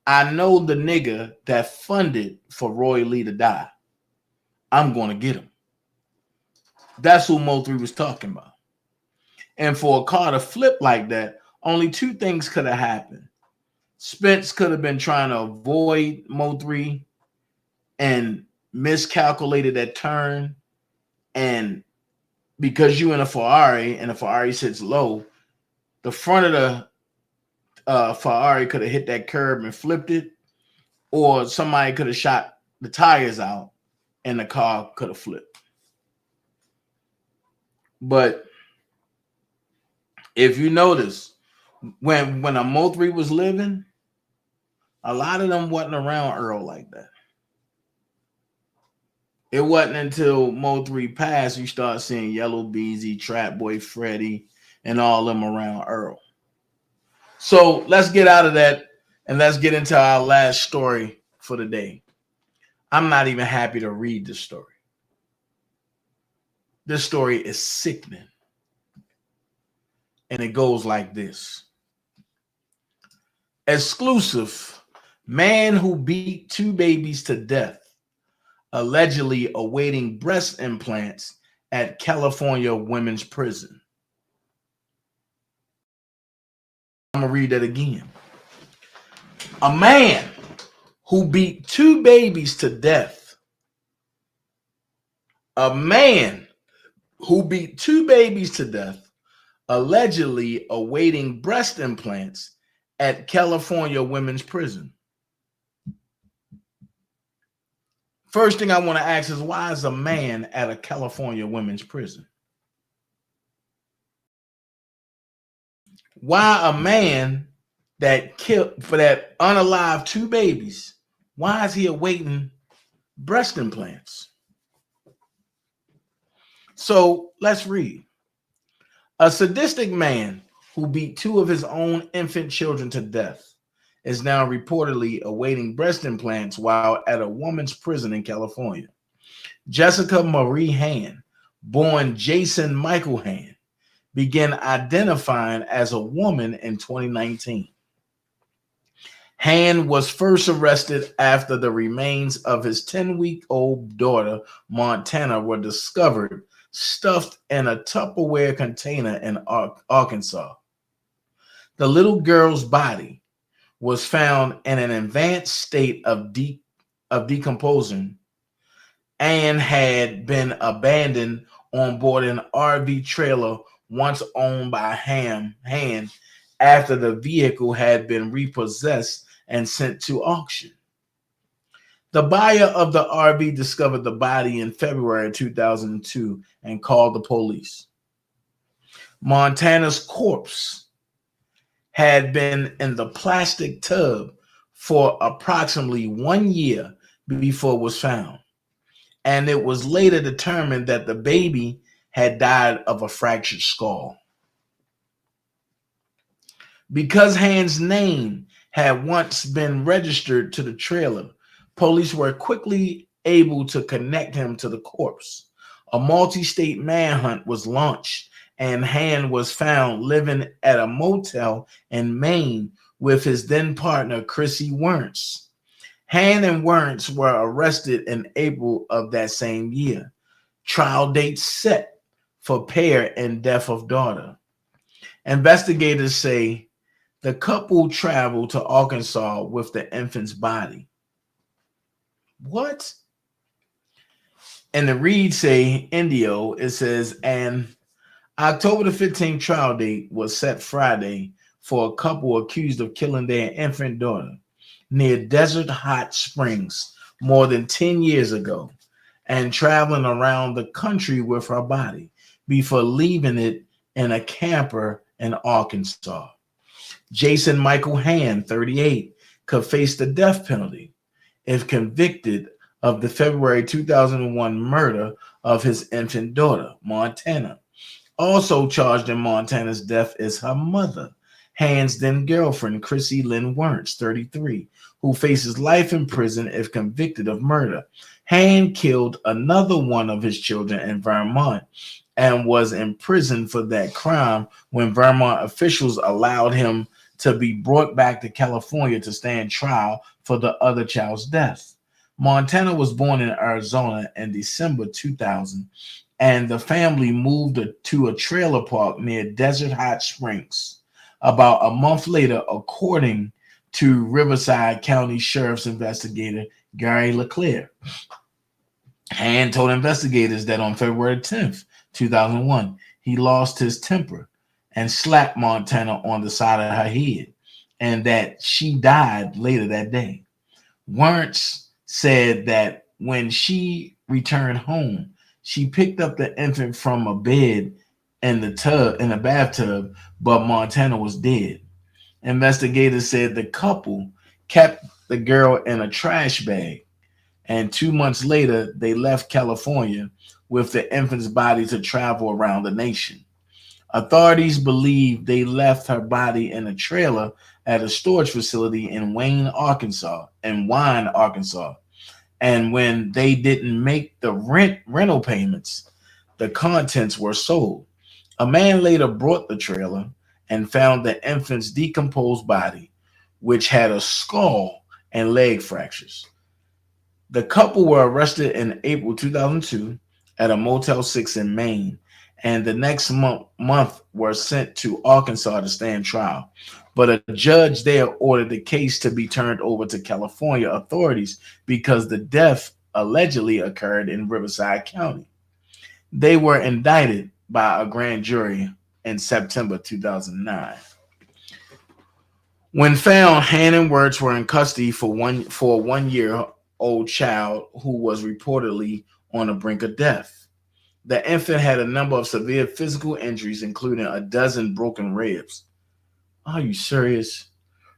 I know the nigga that funded for Roy Lee to die. I'm going to get him. That's who Mo 3 was talking about. And for a car to flip like that, only two things could have happened. Spence could have been trying to avoid Mo 3 and miscalculated that turn. And because you in a Ferrari and the Ferrari sits low, the front of the Ferrari could have hit that curb and flipped it, or somebody could have shot the tires out and the car could have flipped. But if you notice, when a Mo 3 was living, a lot of them wasn't around Earl like that. It wasn't until Mo 3 passed you start seeing Yellow Beezy, Trap Boy Freddy, and all them around Earl. So let's get out of that and let's get into our last story for the day. I'm not even happy to read this story. This story is sickening. And it goes like this. Exclusive: man who beat 2 babies to death, allegedly awaiting breast implants at California women's prison. I'm going to read that again. A man who beat 2 babies to death. A man who beat 2 babies to death, allegedly awaiting breast implants at California women's prison. First thing I want to ask is, why is a man at a California women's prison? Why a man that killed for that unalive 2 babies, why is he awaiting breast implants? So let's read. A sadistic man who beat 2 of his own infant children to death is now reportedly awaiting breast implants while at a woman's prison in California. Jessica Marie Hand, born Jason Michael Hand, began identifying as a woman in 2019. Hand was first arrested after the remains of his 10-week-old daughter, Montana, were discovered stuffed in a Tupperware container in Arkansas. The little girl's body was found in an advanced state of decomposing and had been abandoned on board an RV trailer once owned by Hand after the vehicle had been repossessed and sent to auction. The buyer of the RV discovered the body in February 2002 and called the police. Montana's corpse had been in the plastic tub for approximately 1 year before it was found, and it was later determined that the baby had died of a fractured skull. Because Hand's name had once been registered to the trailer, police were quickly able to connect him to the corpse. A multi-state manhunt was launched, and Hand was found living at a motel in Maine with his then partner, Chrissy Wernz. Hand and Wernz were arrested in April of that same year. Trial date set for pair and death of daughter. Investigators say the couple traveled to Arkansas with the infant's body. What? And the read say Indio, it says, and October the 15th trial date was set Friday for a couple accused of killing their infant daughter near Desert Hot Springs more than 10 years ago and traveling around the country with her body before leaving it in a camper in Arkansas. Jason Michael Hand, 38, could face the death penalty if convicted of the February 2001 murder of his infant daughter, Montana. Also charged in Montana's death is her mother, Hand's then girlfriend, Chrissy Lynn Wernz, 33, who faces life in prison if convicted of murder. Hand killed another one of his children in Vermont and was imprisoned for that crime when Vermont officials allowed him to be brought back to California to stand trial for the other child's death. Montana was born in Arizona in December 2000, and the family moved to a trailer park near Desert Hot Springs. About a month later, according to Riverside County Sheriff's investigator Gary LeClaire, Hand told investigators that on February 10th, 2001, he lost his temper and slapped Montana on the side of her head, and that she died later that day. Wernz said that when she returned home, she picked up the infant from a bed in the bathtub, but Montana was dead. Investigators said the couple kept the girl in a trash bag, and 2 months later, they left California with the infant's body to travel around the nation. Authorities believe they left her body in a trailer at a storage facility in Wayne, Arkansas, and Wine, Arkansas. And when they didn't make the rental payments, the contents were sold. A man later brought the trailer and found the infant's decomposed body, which had a skull and leg fractures. The couple were arrested in April 2002 at a Motel 6 in Maine, and the next month were sent to Arkansas to stand trial. But a judge there ordered the case to be turned over to California authorities because the death allegedly occurred in Riverside County. They were indicted by a grand jury in September 2009. When found, Hand and Wernz were in custody for a 1-year-old child who was reportedly on the brink of death. The infant had a number of severe physical injuries, including a dozen broken ribs. Are you serious?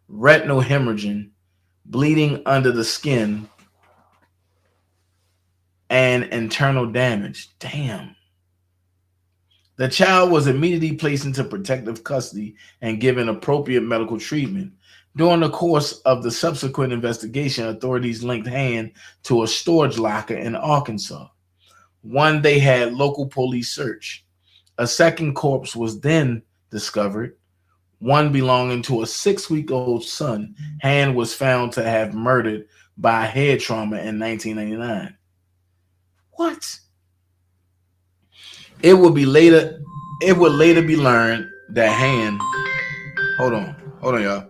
Retinal hemorrhaging, bleeding under the skin, and internal damage. Damn. The child was immediately placed into protective custody and given appropriate medical treatment. During the course of the subsequent investigation, authorities linked Hand to a storage locker in Arkansas. One they had local police search. A second corpse was then discovered, one belonging to a 6-week-old son. Hand was found to have murdered by head trauma in 1999. What? It would later be learned that Hand, hold on, y'all.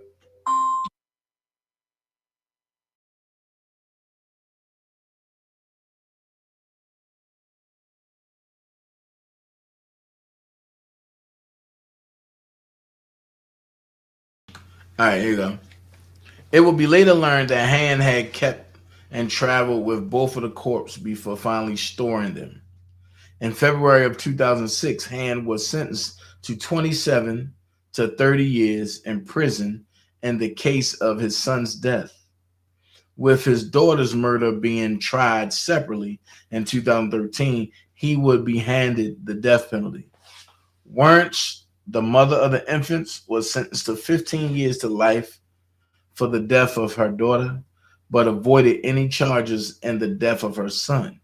All right, here you go. It would be later learned that Han had kept and traveled with both of the corpses before finally storing them. In February of 2006, Han was sentenced to 27 to 30 years in prison in the case of his son's death, with his daughter's murder being tried separately. In 2013, he would be handed the death penalty. Wernz, the mother of the infants, was sentenced to 15 years to life for the death of her daughter, but avoided any charges in the death of her son.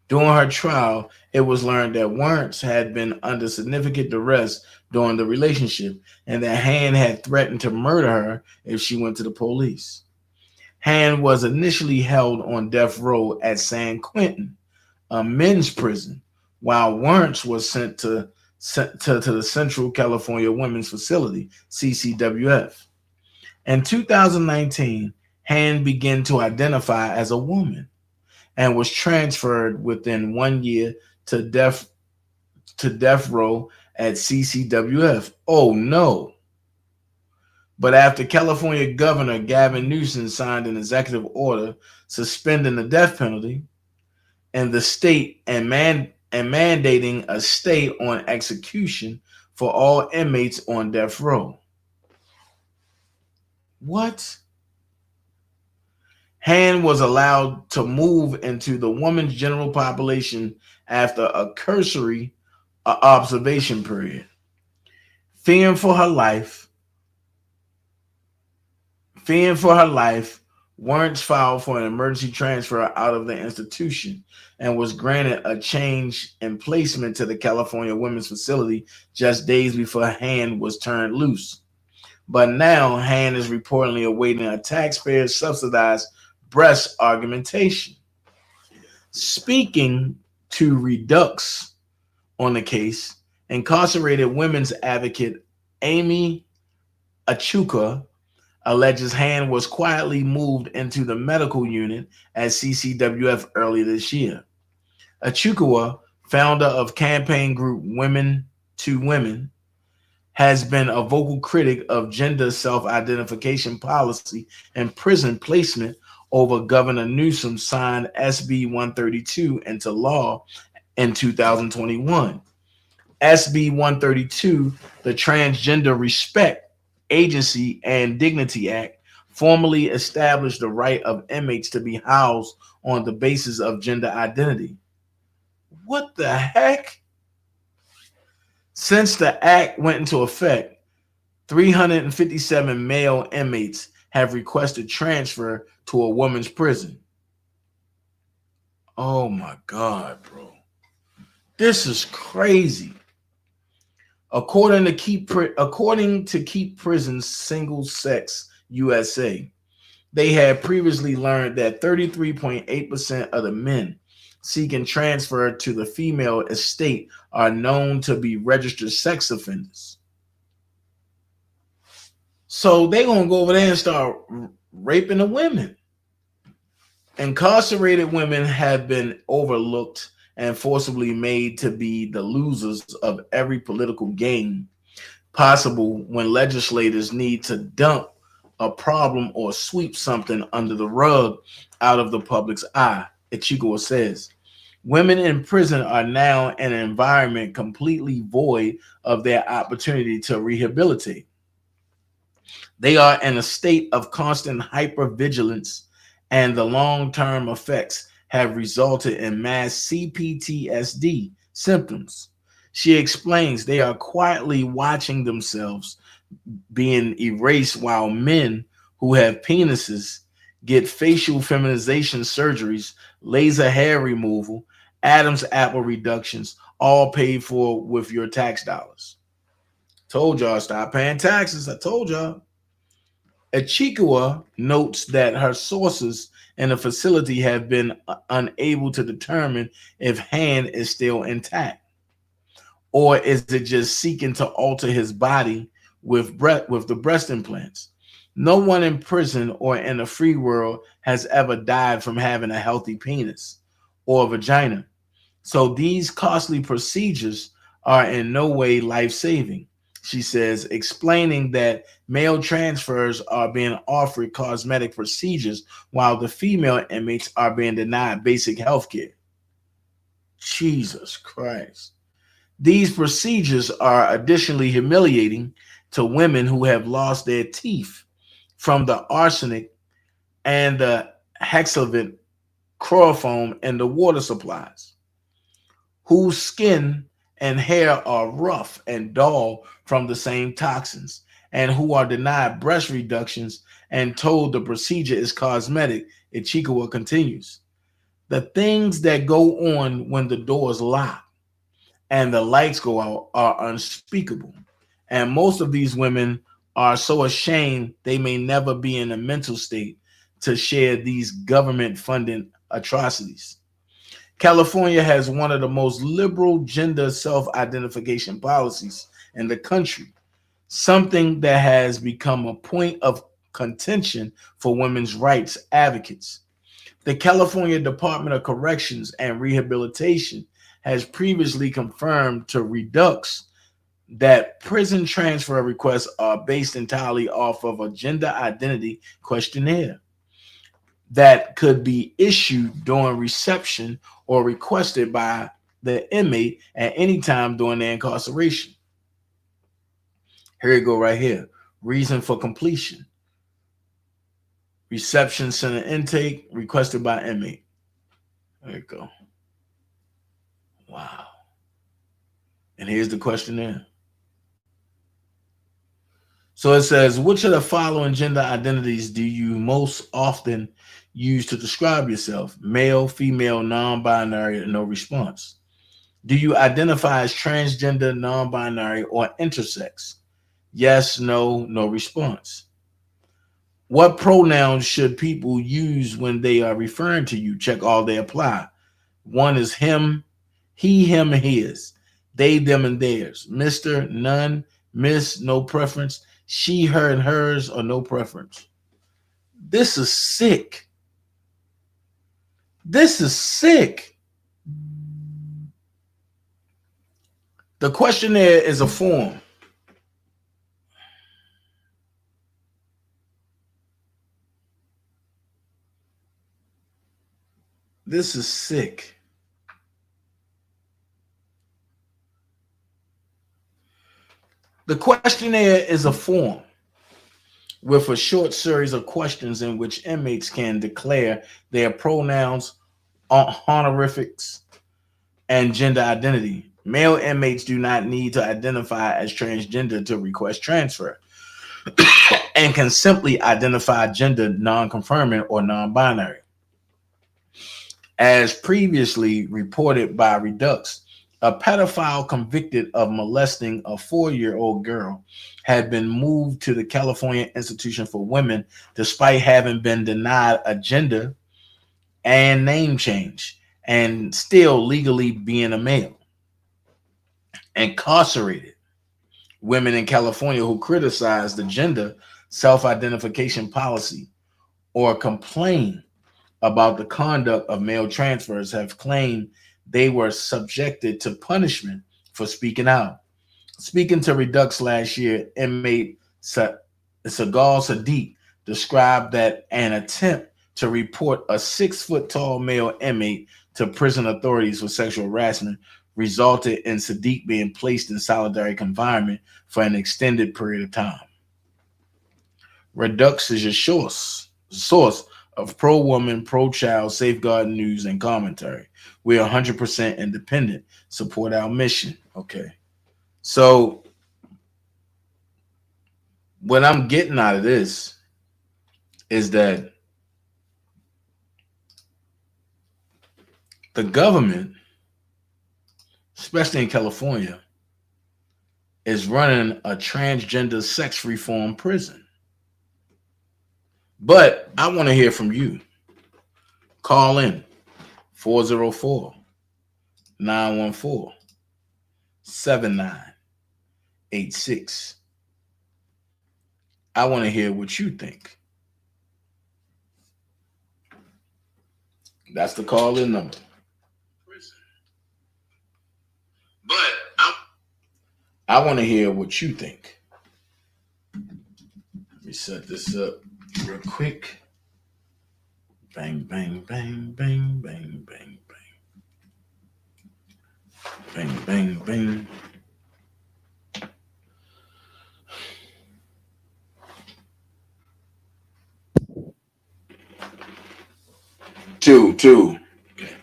During her trial, it was learned that Wernz had been under significant duress during the relationship and that Han had threatened to murder her if she went to the police. Han was initially held on death row at San Quentin, a men's prison, while Wernz was sent to the Central California Women's Facility, CCWF. In 2019, Han began to identify as a woman and was transferred within 1 year to death row at CCWF. Oh no. But after California Governor Gavin Newsom signed an executive order suspending the death penalty in the state and mandating a stay on execution for all inmates on death row. What? Han was allowed to move into the woman's general population after a cursory observation period. Fearing for her life, Wernz filed for an emergency transfer out of the institution and was granted a change in placement to the California Women's Facility just days before Han was turned loose. But now Han is reportedly awaiting a taxpayer-subsidized breast augmentation. Speaking to Redux on the case, incarcerated women's advocate Amy Achuka alleges Han was quietly moved into the medical unit at CCWF earlier this year. Achuka, founder of campaign group Women to Women, has been a vocal critic of gender self-identification policy and prison placement over Governor Newsom signed SB 132 into law in 2021. SB 132, the Transgender Respect, Agency, and Dignity Act, formally established the right of inmates to be housed on the basis of gender identity. What the heck? Since the act went into effect, 357 male inmates have requested transfer to a woman's prison. Oh my God, bro. This is crazy. According to Keep Prison's Single Sex USA, they had previously learned that 33.8% of the men seeking transfer to the female estate are known to be registered sex offenders. So they're going to go over there and start raping the women. Incarcerated women have been overlooked and forcibly made to be the losers of every political game possible when legislators need to dump a problem or sweep something under the rug out of the public's eye. Ichigo says, women in prison are now in an environment completely void of their opportunity to rehabilitate. They are in a state of constant hypervigilance, and the long-term effects have resulted in mass CPTSD symptoms. She explains they are quietly watching themselves being erased while men who have penises get facial feminization surgeries, laser hair removal, Adam's apple reductions, all paid for with your tax dollars. Told y'all, stop paying taxes. I told y'all. Achikua notes that her sources in the facility have been unable to determine if Han is still intact, or is it just seeking to alter his body with the breast implants. No one in prison or in the free world has ever died from having a healthy penis or vagina. So these costly procedures are in no way life-saving. She says, explaining that male transfers are being offered cosmetic procedures while the female inmates are being denied basic health care. Jesus Christ. These procedures are additionally humiliating to women who have lost their teeth from the arsenic and the hexavalent chloroform in the water supplies, whose skin and hair are rough and dull from the same toxins, and who are denied breast reductions and told the procedure is cosmetic. Ichikawa continues. The things that go on when the doors lock and the lights go out are unspeakable. And most of these women are so ashamed they may never be in a mental state to share these government-funded atrocities. California has one of the most liberal gender self-identification policies in the country, something that has become a point of contention for women's rights advocates. The California Department of Corrections and Rehabilitation has previously confirmed to Redux that prison transfer requests are based entirely off of a gender identity questionnaire that could be issued during reception or requested by the inmate at any time during their incarceration. Here you go right here. Reason for completion. Reception center intake requested by inmate. There you go. Wow. And here's the questionnaire. So it says, which of the following gender identities do you most often use to describe yourself? Male, female, non-binary, no response. Do you identify as transgender, non-binary, or intersex? Yes, no, no response. What pronouns should people use when they are referring to you? Check all they apply. One is him, he, him, his. They, them, and theirs. Mr., none. Miss, no preference. She, her, and hers, or no preference. This is sick. This is sick. The questionnaire is a form. This is sick. The questionnaire is a form with a short series of questions in which inmates can declare their pronouns, honorifics, and gender identity. Male inmates do not need to identify as transgender to request transfer and can simply identify gender non-confirming or non-binary. As previously reported by Redux, a pedophile convicted of molesting a 4-year-old girl had been moved to the California Institution for Women despite having been denied a gender and name change and still legally being a male. Incarcerated women in California who criticize the gender self-identification policy or complain about the conduct of male transfers have claimed they were subjected to punishment for speaking out. Speaking to Redux last year, inmate Sagal Sadiq described that an attempt to report a 6-foot-tall male inmate to prison authorities for sexual harassment resulted in Sadiq being placed in solitary confinement for an extended period of time. Redux is your source of pro-woman, pro-child, safeguard news and commentary. We are 100% independent. Support our mission. Okay. So what I'm getting out of this is that the government, especially in California, is running a transgender sex reform prison. But I want to hear from you. Call in 404-914-7986. I want to hear what you think. That's the call in number. But I want to hear what you think. Let me set this up real quick. Bang, bang, bang, bang, bang, bang, bang. Bang, bang, bang. Two. Okay.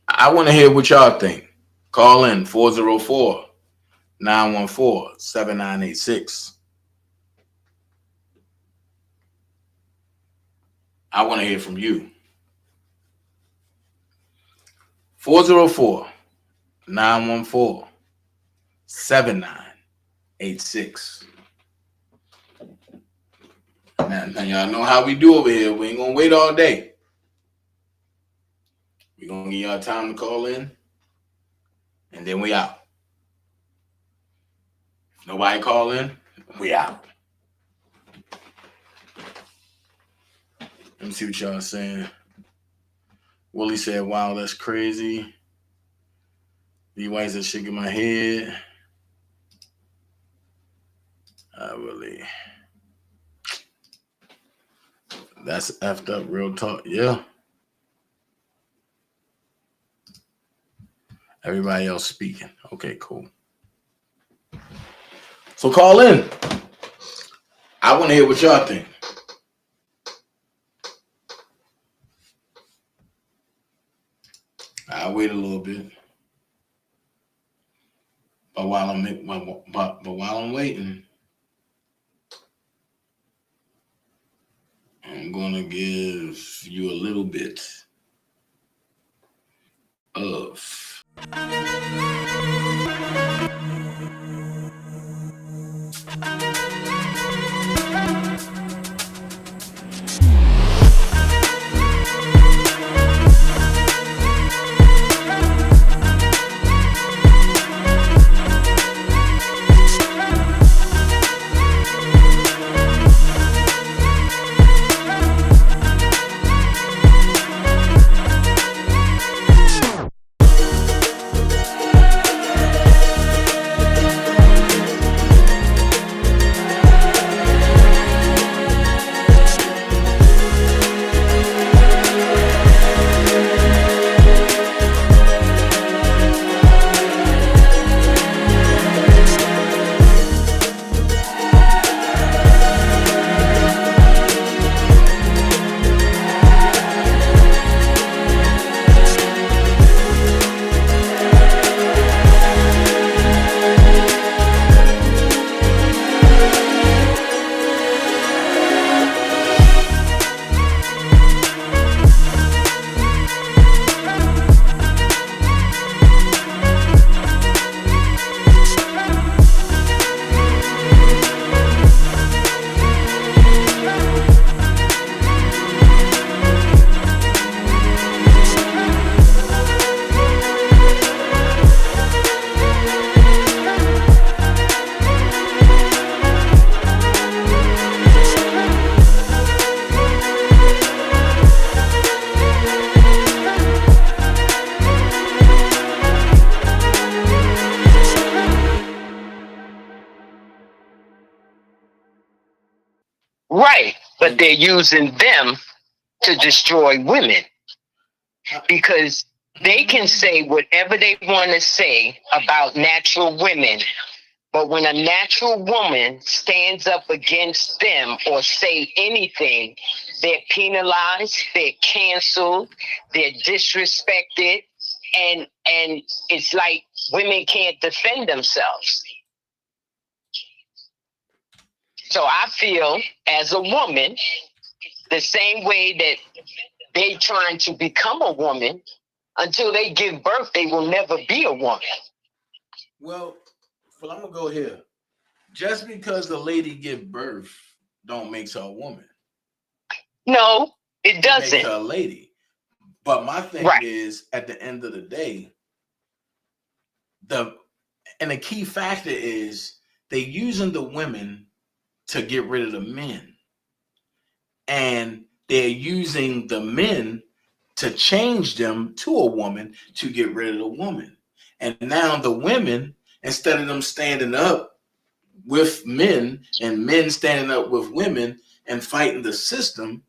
I want to hear what y'all think. Call in 404-914-7986. I want to hear from you. 404-914-7986. Now y'all know how we do over here. We ain't gonna wait all day. We're gonna give y'all time to call in, and then we out. If nobody call in, we out. Let me see what y'all saying. Willie said, wow, that's crazy. D White said, shaking my head. Willie. That's effed up, real talk. Yeah. Everybody else speaking. Okay, cool. So call in. I want to hear what y'all think. I'll wait a little bit. But while I'm waiting, I'm gonna give you a little bit of right, but they're using them to destroy women because they can say whatever they want to say about natural women, but when a natural woman stands up against them or say anything, they're penalized, they're canceled, they're disrespected, and it's like women can't defend themselves. So I feel as a woman, the same way that they trying to become a woman, until they give birth, they will never be a woman. Well, I'm gonna go here. Just because the lady give birth don't make her a woman. No, it doesn't. It makes her a lady. But my thing is, at the end of the day, the key factor is they using the women to get rid of the men. And they're using the men to change them to a woman to get rid of the woman. And now the women, instead of them standing up with men and men standing up with women and fighting the system,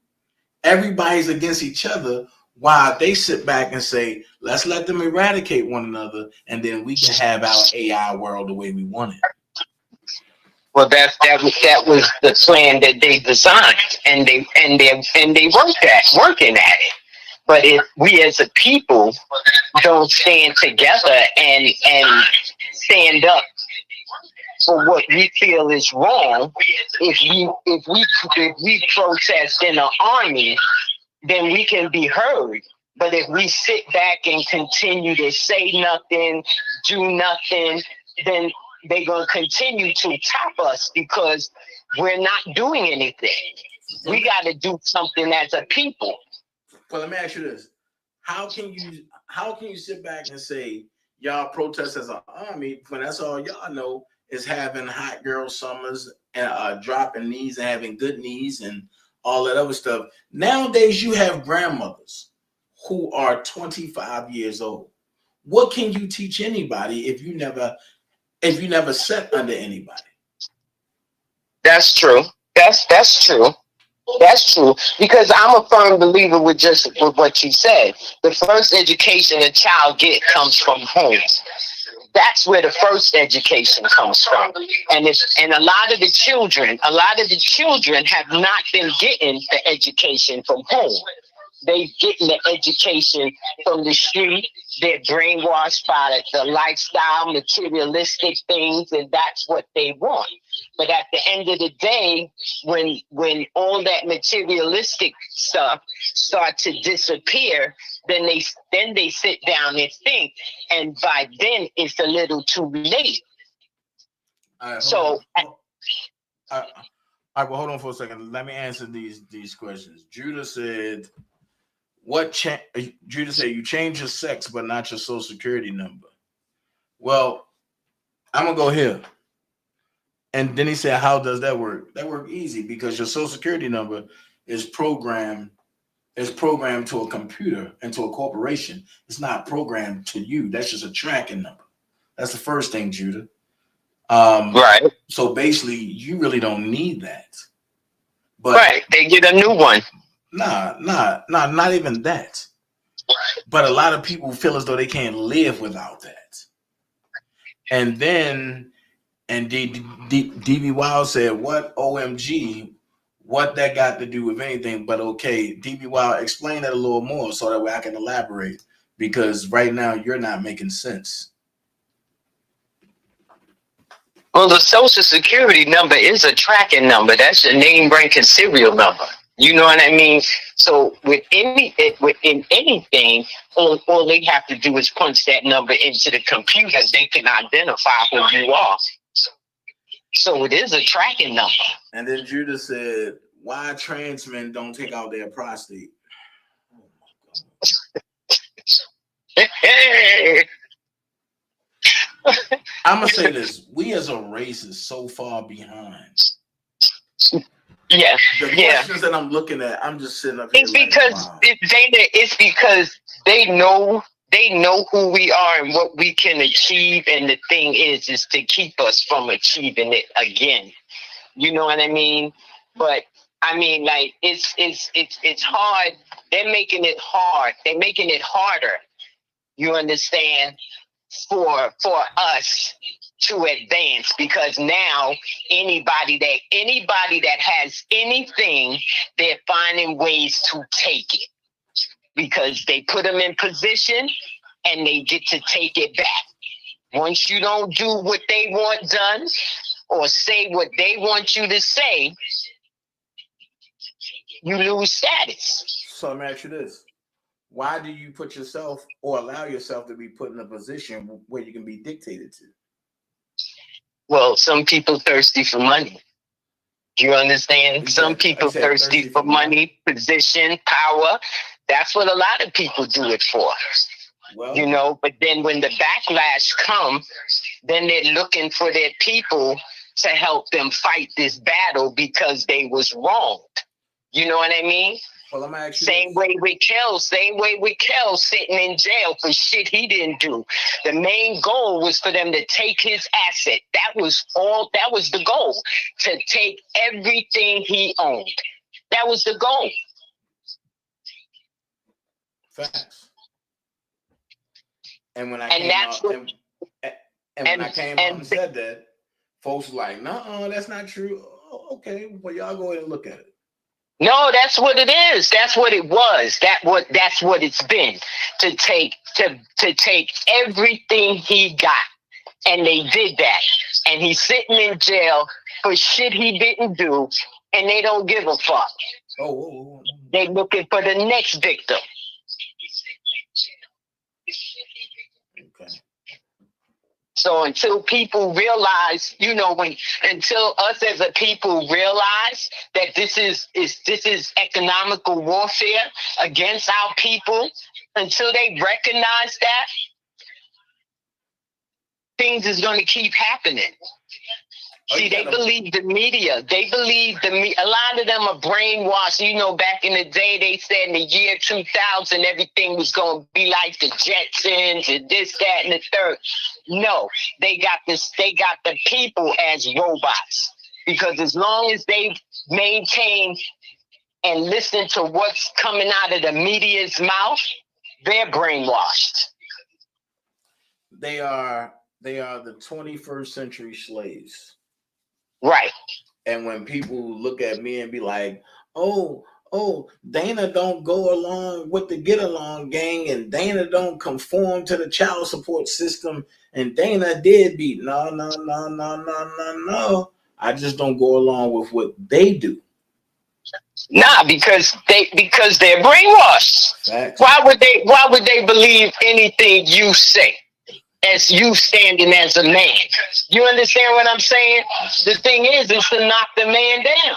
everybody's against each other while they sit back and say, let's let them eradicate one another, and then we can have our AI world the way we want it. Well, that was the plan that they designed, and they working at it. But if we as a people don't stand together and stand up for what we feel is wrong, if we protest in an army, then we can be heard. But if we sit back and continue to say nothing, do nothing, then they're going to continue to top us because we're not doing anything. We got to do something as a people. Well, let me ask you this. How can you sit back and say y'all protest as an army when that's all y'all know is having hot girl summers and dropping knees and having good knees and all that other stuff? Nowadays, you have grandmothers who are 25 years old. What can you teach anybody if you never sat under anybody? That's true. That's true. That's true. Because I'm a firm believer with what you said. The first education a child gets comes from home. That's where the first education comes from. And a lot of the children have not been getting the education from home. They getting the education from the street. They're brainwashed by the lifestyle, materialistic things, and that's what they want. But at the end of the day, when all that materialistic stuff starts to disappear, then they sit down and think, and by then it's a little too late. All right, well, hold on for a second. Let me answer these questions. Judah said, Judah said, you change your sex, but not your social security number. Well, I'm going to go here. And then he said, how does that work? That works easy because your social security number is programmed to a computer and to a corporation. It's not programmed to you. That's just a tracking number. That's the first thing, Judah. Right. So basically, you really don't need that. But right. They get a new one. Not even that. But a lot of people feel as though they can't live without that. And then, and DB Wild said, what OMG, what that got to do with anything, but okay. DB Wild, explain that a little more so that way I can elaborate, because right now you're not making sense. Well, the social security number is a tracking number. That's your name, rank, and serial number. You know what I mean? So within anything, all they have to do is punch that number into the computer. They can identify who you are. So it is a tracking number. And then Judah said, why trans men don't take out their prostate? I'm going to say this. We as a race is so far behind. Yeah. The questions that I'm looking at, I'm just sitting up here. It's because they know who we are and what we can achieve, and the thing is to keep us from achieving it again. You know what I mean? But I mean, like it's hard. They're making it hard. They're making it harder. You understand? For us to advance, because now anybody that has anything, they're finding ways to take it, because they put them in position and they get to take it back. Once you don't do what they want done or say what they want you to say, you lose status. So let me ask you this. Why do you put yourself or allow yourself to be put in a position where you can be dictated to? Well, some people thirsty for money. Do you understand? Some people thirsty for money, position, power. That's what a lot of people do it for. Well, you know, but then when the backlash comes, then they're looking for their people to help them fight this battle because they was wronged. You know what I mean? Well, I'm actually same way with Kel sitting in jail for shit he didn't do. The main goal was for them to take his asset. That was the goal, to take everything he owned. That was the goal. Facts. And when I came out and said that, folks were like, "No, that's not true." Oh, okay, well, y'all go ahead and look at it. No, that's what it is. That's what it was. That's what it's been, to take everything he got, and they did that. And he's sitting in jail for shit he didn't do, and they don't give a fuck. Oh. They looking for the next victim. So until people realize, until us as a people realize that this is economical warfare against our people, until they recognize that, things is going to keep happening. See, they believe the media. They believe a lot of them are brainwashed. Back in the day, they said in the year 2000, everything was going to be like the Jetsons and this, that, and the third. No, they got the people as robots, because as long as they maintain and listen to what's coming out of the media's mouth, they're brainwashed. They are the 21st century slaves. Right. And when people look at me and be like, oh, Dana don't go along with the get along gang, and Dana don't conform to the child support system, and Dana deadbeat. No. I just don't go along with what they do. Nah, because they're brainwashed. Facts. Why would they believe anything you say? As you standing as a man. You understand what I'm saying? The thing is to knock the man down.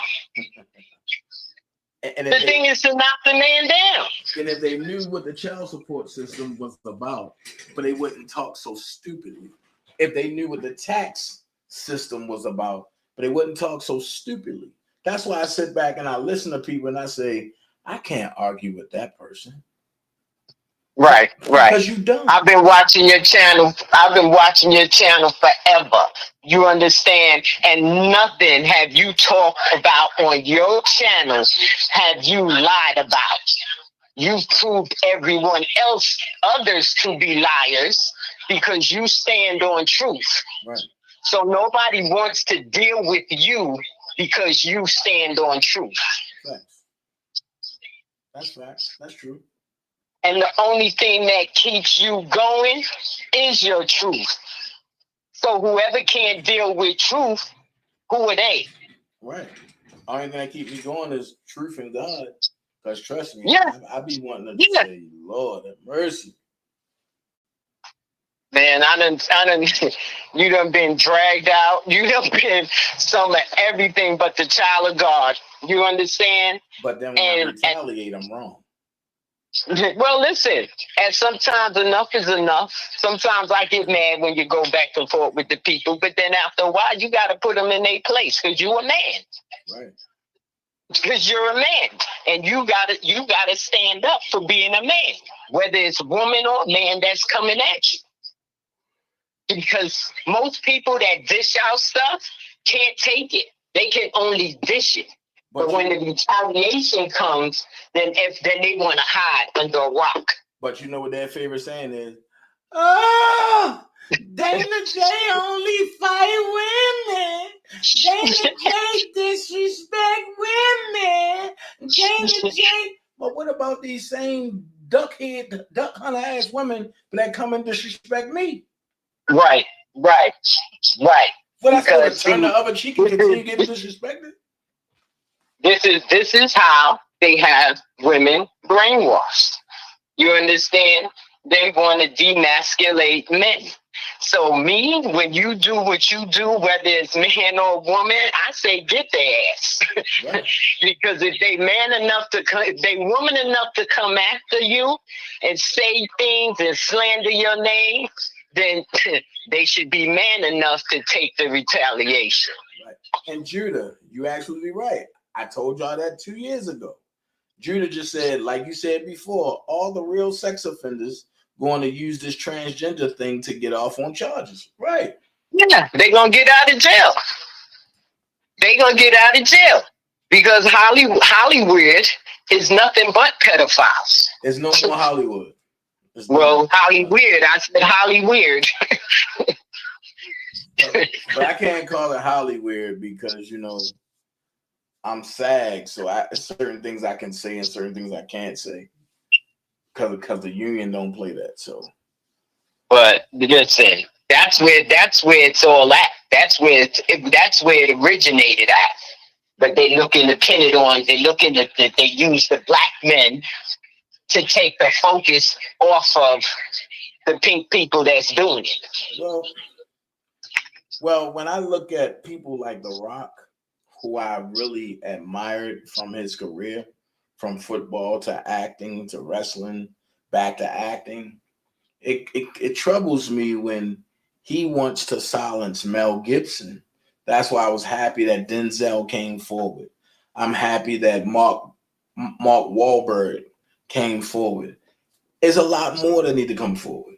The thing is to knock the man down. And if they knew what the child support system was about, but they wouldn't talk so stupidly. If they knew what the tax system was about, but they wouldn't talk so stupidly. That's why I sit back and I listen to people and I say, I can't argue with that person. Right. Because you don't. I've been watching your channel forever. You understand? And nothing have you talked about on your channel have you lied about. You've proved others to be liars, because you stand on truth. Right. So nobody wants to deal with you because you stand on truth. Facts. That's facts. That's true. And the only thing that keeps you going is your truth. So whoever can't deal with truth, who are they? Right. Only thing that keeps me going is truth and God. Because trust me, yeah. I be wanting to say, Lord have mercy. Man, you done been dragged out. You done been some of everything but the child of God. You understand? But then when I retaliate, I'm wrong. Well, listen, and sometimes enough is enough. Sometimes I get mad when you go back and forth with the people, but then after a while, you got to put them in their place, because you're a man. Right. Because you're a man, and you gotta stand up for being a man, whether it's a woman or a man that's coming at you. Because most people that dish out stuff can't take it. They can only dish it. But when the retaliation comes, then they want to hide under a rock. But you know what their favorite saying is? Oh, DanaJay only fight women. DanaJay disrespect women. DanaJay. But what about these same duck hunter ass women that come and disrespect me? Right. Well, that's going to turn the other cheek and continue getting disrespected. This is how they have women brainwashed. You understand? They want to demasculate men. So when you do what you do, whether it's man or woman, I say get their ass. Right. Because if they woman enough to come after you and say things and slander your name, then they should be man enough to take the retaliation. Right. And Judah, you absolutely right. I told y'all that 2 years ago. Judah just said, like you said before, all the real sex offenders going to use this transgender thing to get off on charges. Right. Yeah, they're going to get out of jail. They're going to get out of jail because Hollywood is nothing but pedophiles. There's no more Hollywood. Well, Hollywood. I said Hollywood. But I can't call it Hollywood because, you know, I'm SAG, so certain things I can say and certain things I can't say because the union don't play that. So, but listen, that's where it's all at. That's where it originated at. But they looking to pin it on. They use the black men to take the focus off of the pink people that's doing it. Well, when I look at people like The Rock, who I really admired from his career, from football to acting to wrestling, back to acting, it troubles me when he wants to silence Mel Gibson. That's why I was happy that Denzel came forward. I'm happy that Mark Wahlberg came forward. There's a lot more that need to come forward.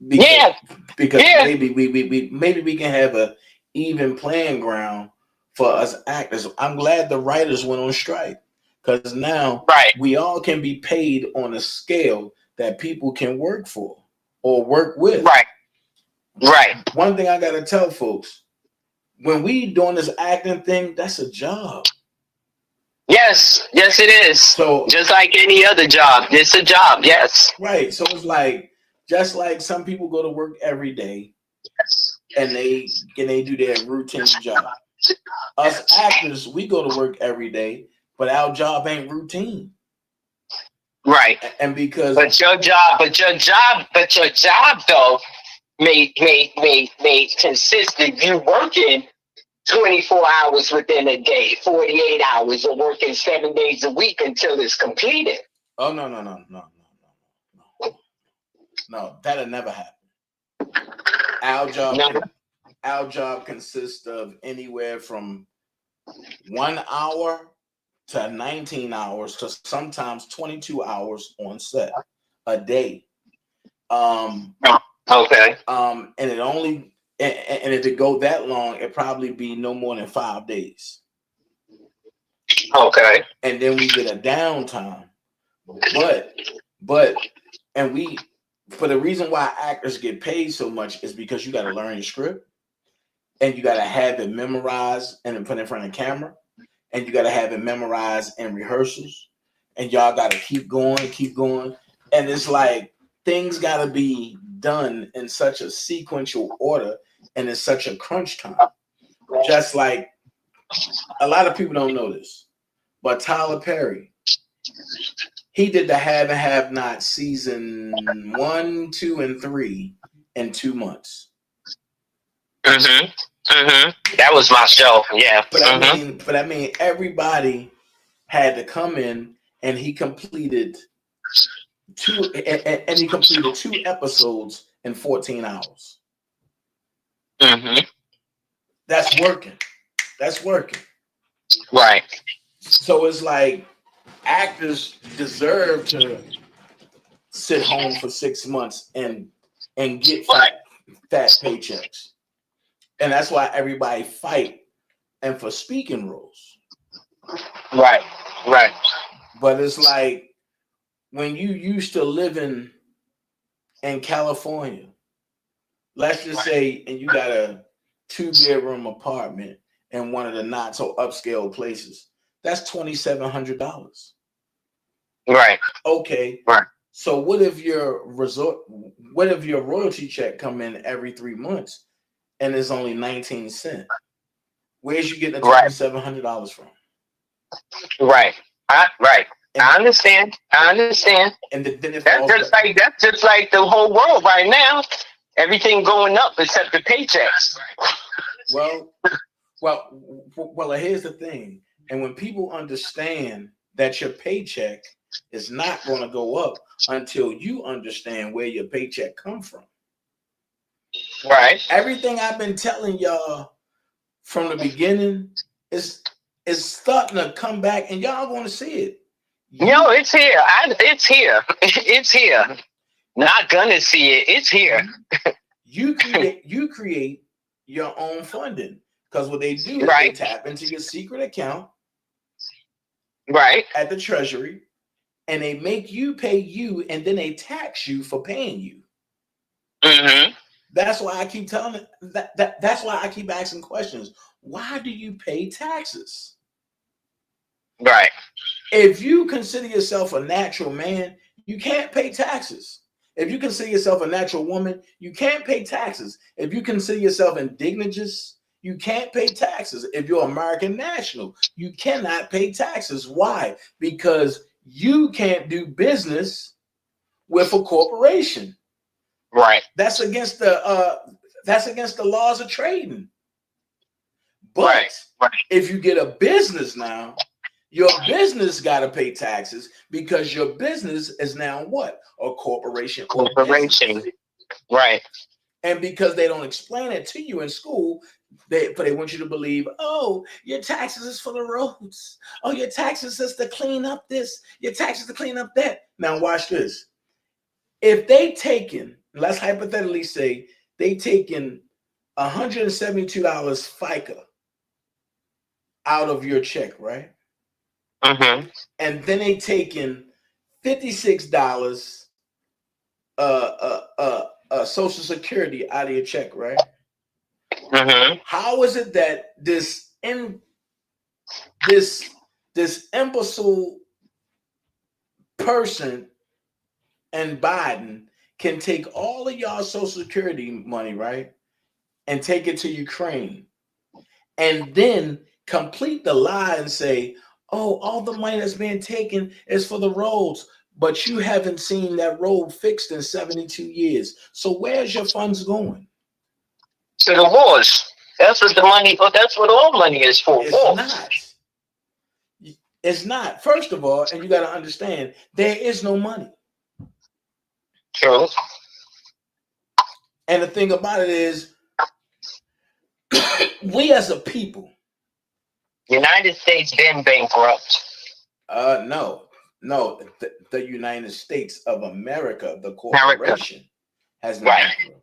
Because maybe we can have a even playing ground for us actors. I'm glad the writers went on strike because now we all can be paid on a scale that people can work for or work with. Right. One thing I gotta tell folks, when we doing this acting thing, that's a job. Yes, it is. So just like any other job, it's a job. Yes. Right. So it's like just like some people go to work every day and they do their routine job. Us actors, we go to work every day, but our job ain't routine. Right. And because but your job though may consist of you working 24 hours within a day, 48 hours, or working 7 days a week until it's completed. Oh no, that'll never happen. Our job consists of anywhere from 1 hour to 19 hours to sometimes 22 hours on set a day. Okay. And it only and if it go that long, it probably be no more than 5 days. Okay. And then we get a downtime. But the reason why actors get paid so much is because you got to learn your script and you got to have it memorized and then put in front of the camera and you got to have it memorized in rehearsals and y'all got to keep going. And it's like things got to be done in such a sequential order and in such a crunch time. Just like a lot of people don't know this, but Tyler Perry, he did the Have and Have Not season 1, 2, and 3 in 2 months. That was my show. Yeah. But I mean, everybody had to come in, and he completed 2 episodes in 14 hours. That's working. Right. So it's like actors deserve to sit home for 6 months and get fat paychecks. And that's why everybody fight and for speaking roles. Right. But it's like when you used to living in California, let's just say, and you got a 2-bedroom apartment in one of the not so upscale places, that's $2,700. Right. Okay. Right. So what if your royalty check come in every 3 months and it's only 19 cents? Where's you getting the $2,700 from? Right. Right. I understand. And then that's just like the whole world right now. Everything going up except the paychecks. Well, here's the thing. And when people understand that your paycheck is not going to go up until you understand where your paycheck come from. Right. Everything I've been telling y'all from the beginning is starting to come back, and y'all going to see it. No, it's here. It's here. It's here. Not gonna see it. It's here. You create your own funding, because what they do is they tap into your secret account, at the Treasury, and they make you pay you, and then they tax you for paying you. That's why I keep telling that's why I keep asking questions. Why do you pay taxes? Right. If you consider yourself a natural man, you can't pay taxes. If you consider yourself a natural woman, you can't pay taxes. If you consider yourself indigenous, you can't pay taxes. If you're American national, you cannot pay taxes. Why? Because you can't do business with a corporation. Right. That's against the laws of trading. But if you get a business now, your business got to pay taxes, because your business is now what? A corporation. Right. And because they don't explain it to you in school, they want you to believe, oh, your taxes is for the roads. Oh, your taxes is to clean up this. Your taxes to clean up that. Now watch this. If they taken, let's hypothetically say they taken $172 FICA out of your check, right? And then they taken $56 Social Security out of your check, right? How is it that this imbecile person and Biden can take all of y'all Social Security money, right, and take it to Ukraine, and then complete the lie and say, oh, all the money that's being taken is for the roads, but you haven't seen that road fixed in 72 years. So where's your funds going? To the wars. That's what the money, that's what all money is for. It's not. First of all, and you got to understand, there is no money. True. And the thing about it is, we as a people, United States been bankrupt. No. The United States of America, the corporation, has been bankrupt.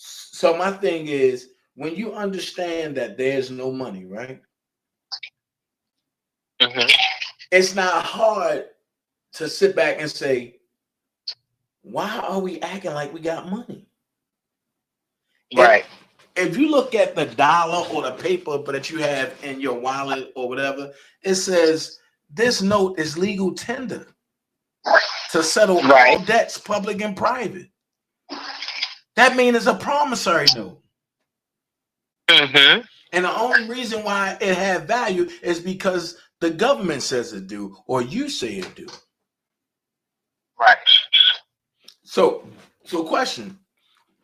So my thing is, when you understand that there's no money, right? It's not hard to sit back and say, why are we acting like we got money? Right. If you look at the dollar or the paper that you have in your wallet or whatever, it says this note is legal tender to settle all debts, public and private. That means it's a promissory note. And the only reason why it had value is because the government says it do, or you say it do. Right. So question,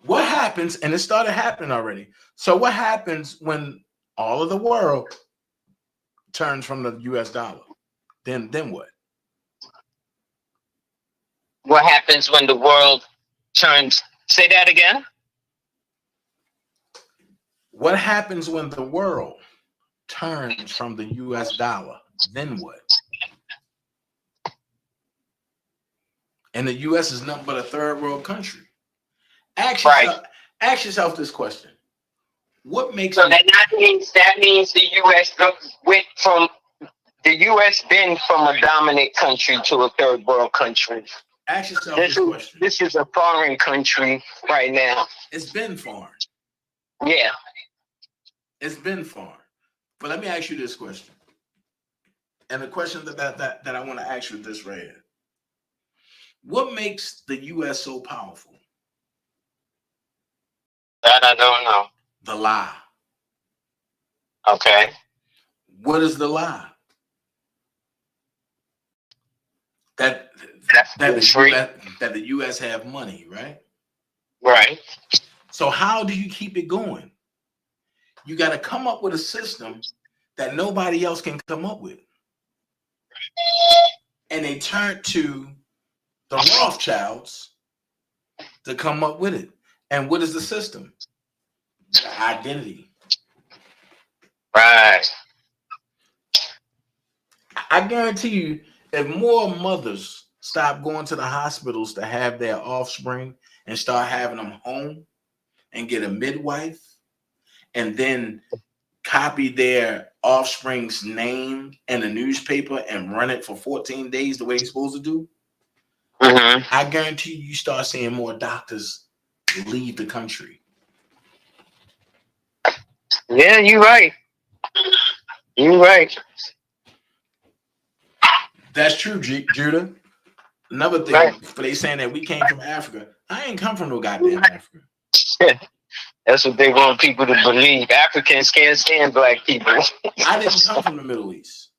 what happens, and it started happening already. So what happens when all of the world turns from the US dollar? Then what? What happens when the world turns? Say that again. What happens when the world turns from the US dollar? Then what? And the US is nothing but a third world country. Ask yourself this question. What makes that means the US went from been from a dominant country to a third world country. Ask yourself this question. This is a foreign country right now. It's been foreign. Yeah. It's been foreign. But let me ask you this question. And the question that I want to ask you this right here. What makes the US so powerful? That I don't know. The lie. Okay. What is the lie? That the US have money, right? Right. So how do you keep it going? You got to come up with a system that nobody else can come up with. And they turn to the Rothschilds to come up with it. And what is the system? The identity. Right. I guarantee you, if more mothers stop going to the hospitals to have their offspring and start having them home and get a midwife and then copy their offspring's name in a newspaper and run it for 14 days the way you're supposed to do, I guarantee you start seeing more doctors leave the country. Yeah, you're right. You're right. That's true, Judah. Another thing, for they saying that we came from Africa. I ain't come from no goddamn Africa. That's what they want people to believe. Africans can't stand black people. I didn't come from the Middle East.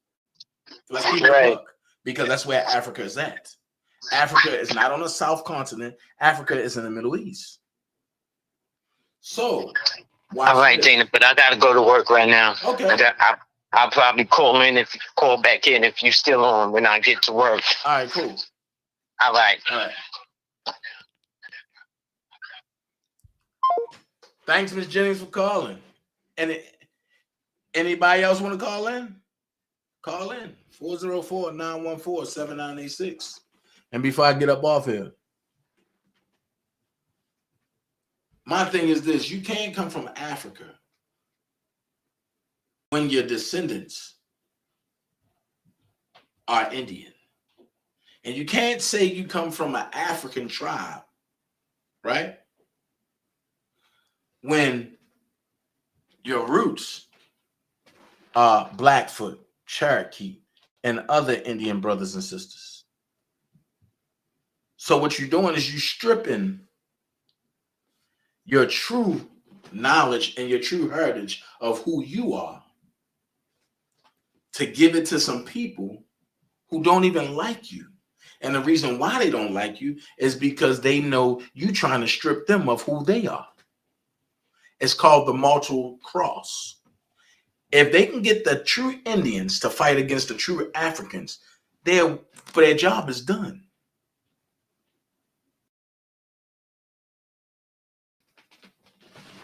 Let's keep it a buck, because that's where Africa is at. Africa is not on the South continent. Africa is in the Middle East. So, all right, Dana, but I gotta go to work right now. Okay. I'll probably call back in if you're still on when I get to work. All right, cool. All right. All right. Thanks, Miss Jennings, for calling. And anybody else want to call in? Call in 404-914-7986. And before I get up off here, my thing is this: you can't come from Africa when your descendants are Indian. And you can't say you come from an African tribe, right? When your roots are Blackfoot, Cherokee, and other Indian brothers and sisters. So what you're doing is you're stripping your true knowledge and your true heritage of who you are to give it to some people who don't even like you. And the reason why they don't like you is because they know you trying to strip them of who they are. It's called the martial cross. If they can get the true Indians to fight against the true Africans, their job is done.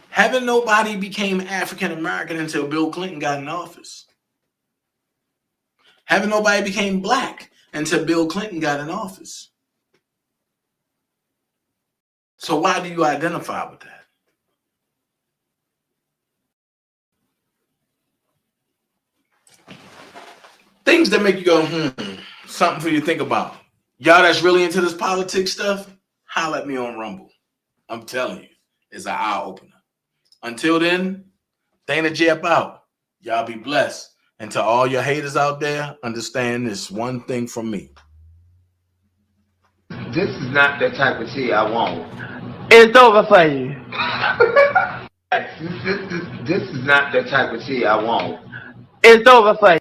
Haven't nobody became African American until Bill Clinton got in office. Haven't nobody became black until Bill Clinton got in office. So why do you identify with that? Things that make you go, something for you to think about. Y'all that's really into this politics stuff, holler at me on Rumble. I'm telling you, it's an eye opener. Until then, DanaJay out. Y'all be blessed. And to all your haters out there, understand this one thing from me. This is not the type of tea I want. It's over for you. This is not the type of tea I want. It's over for you.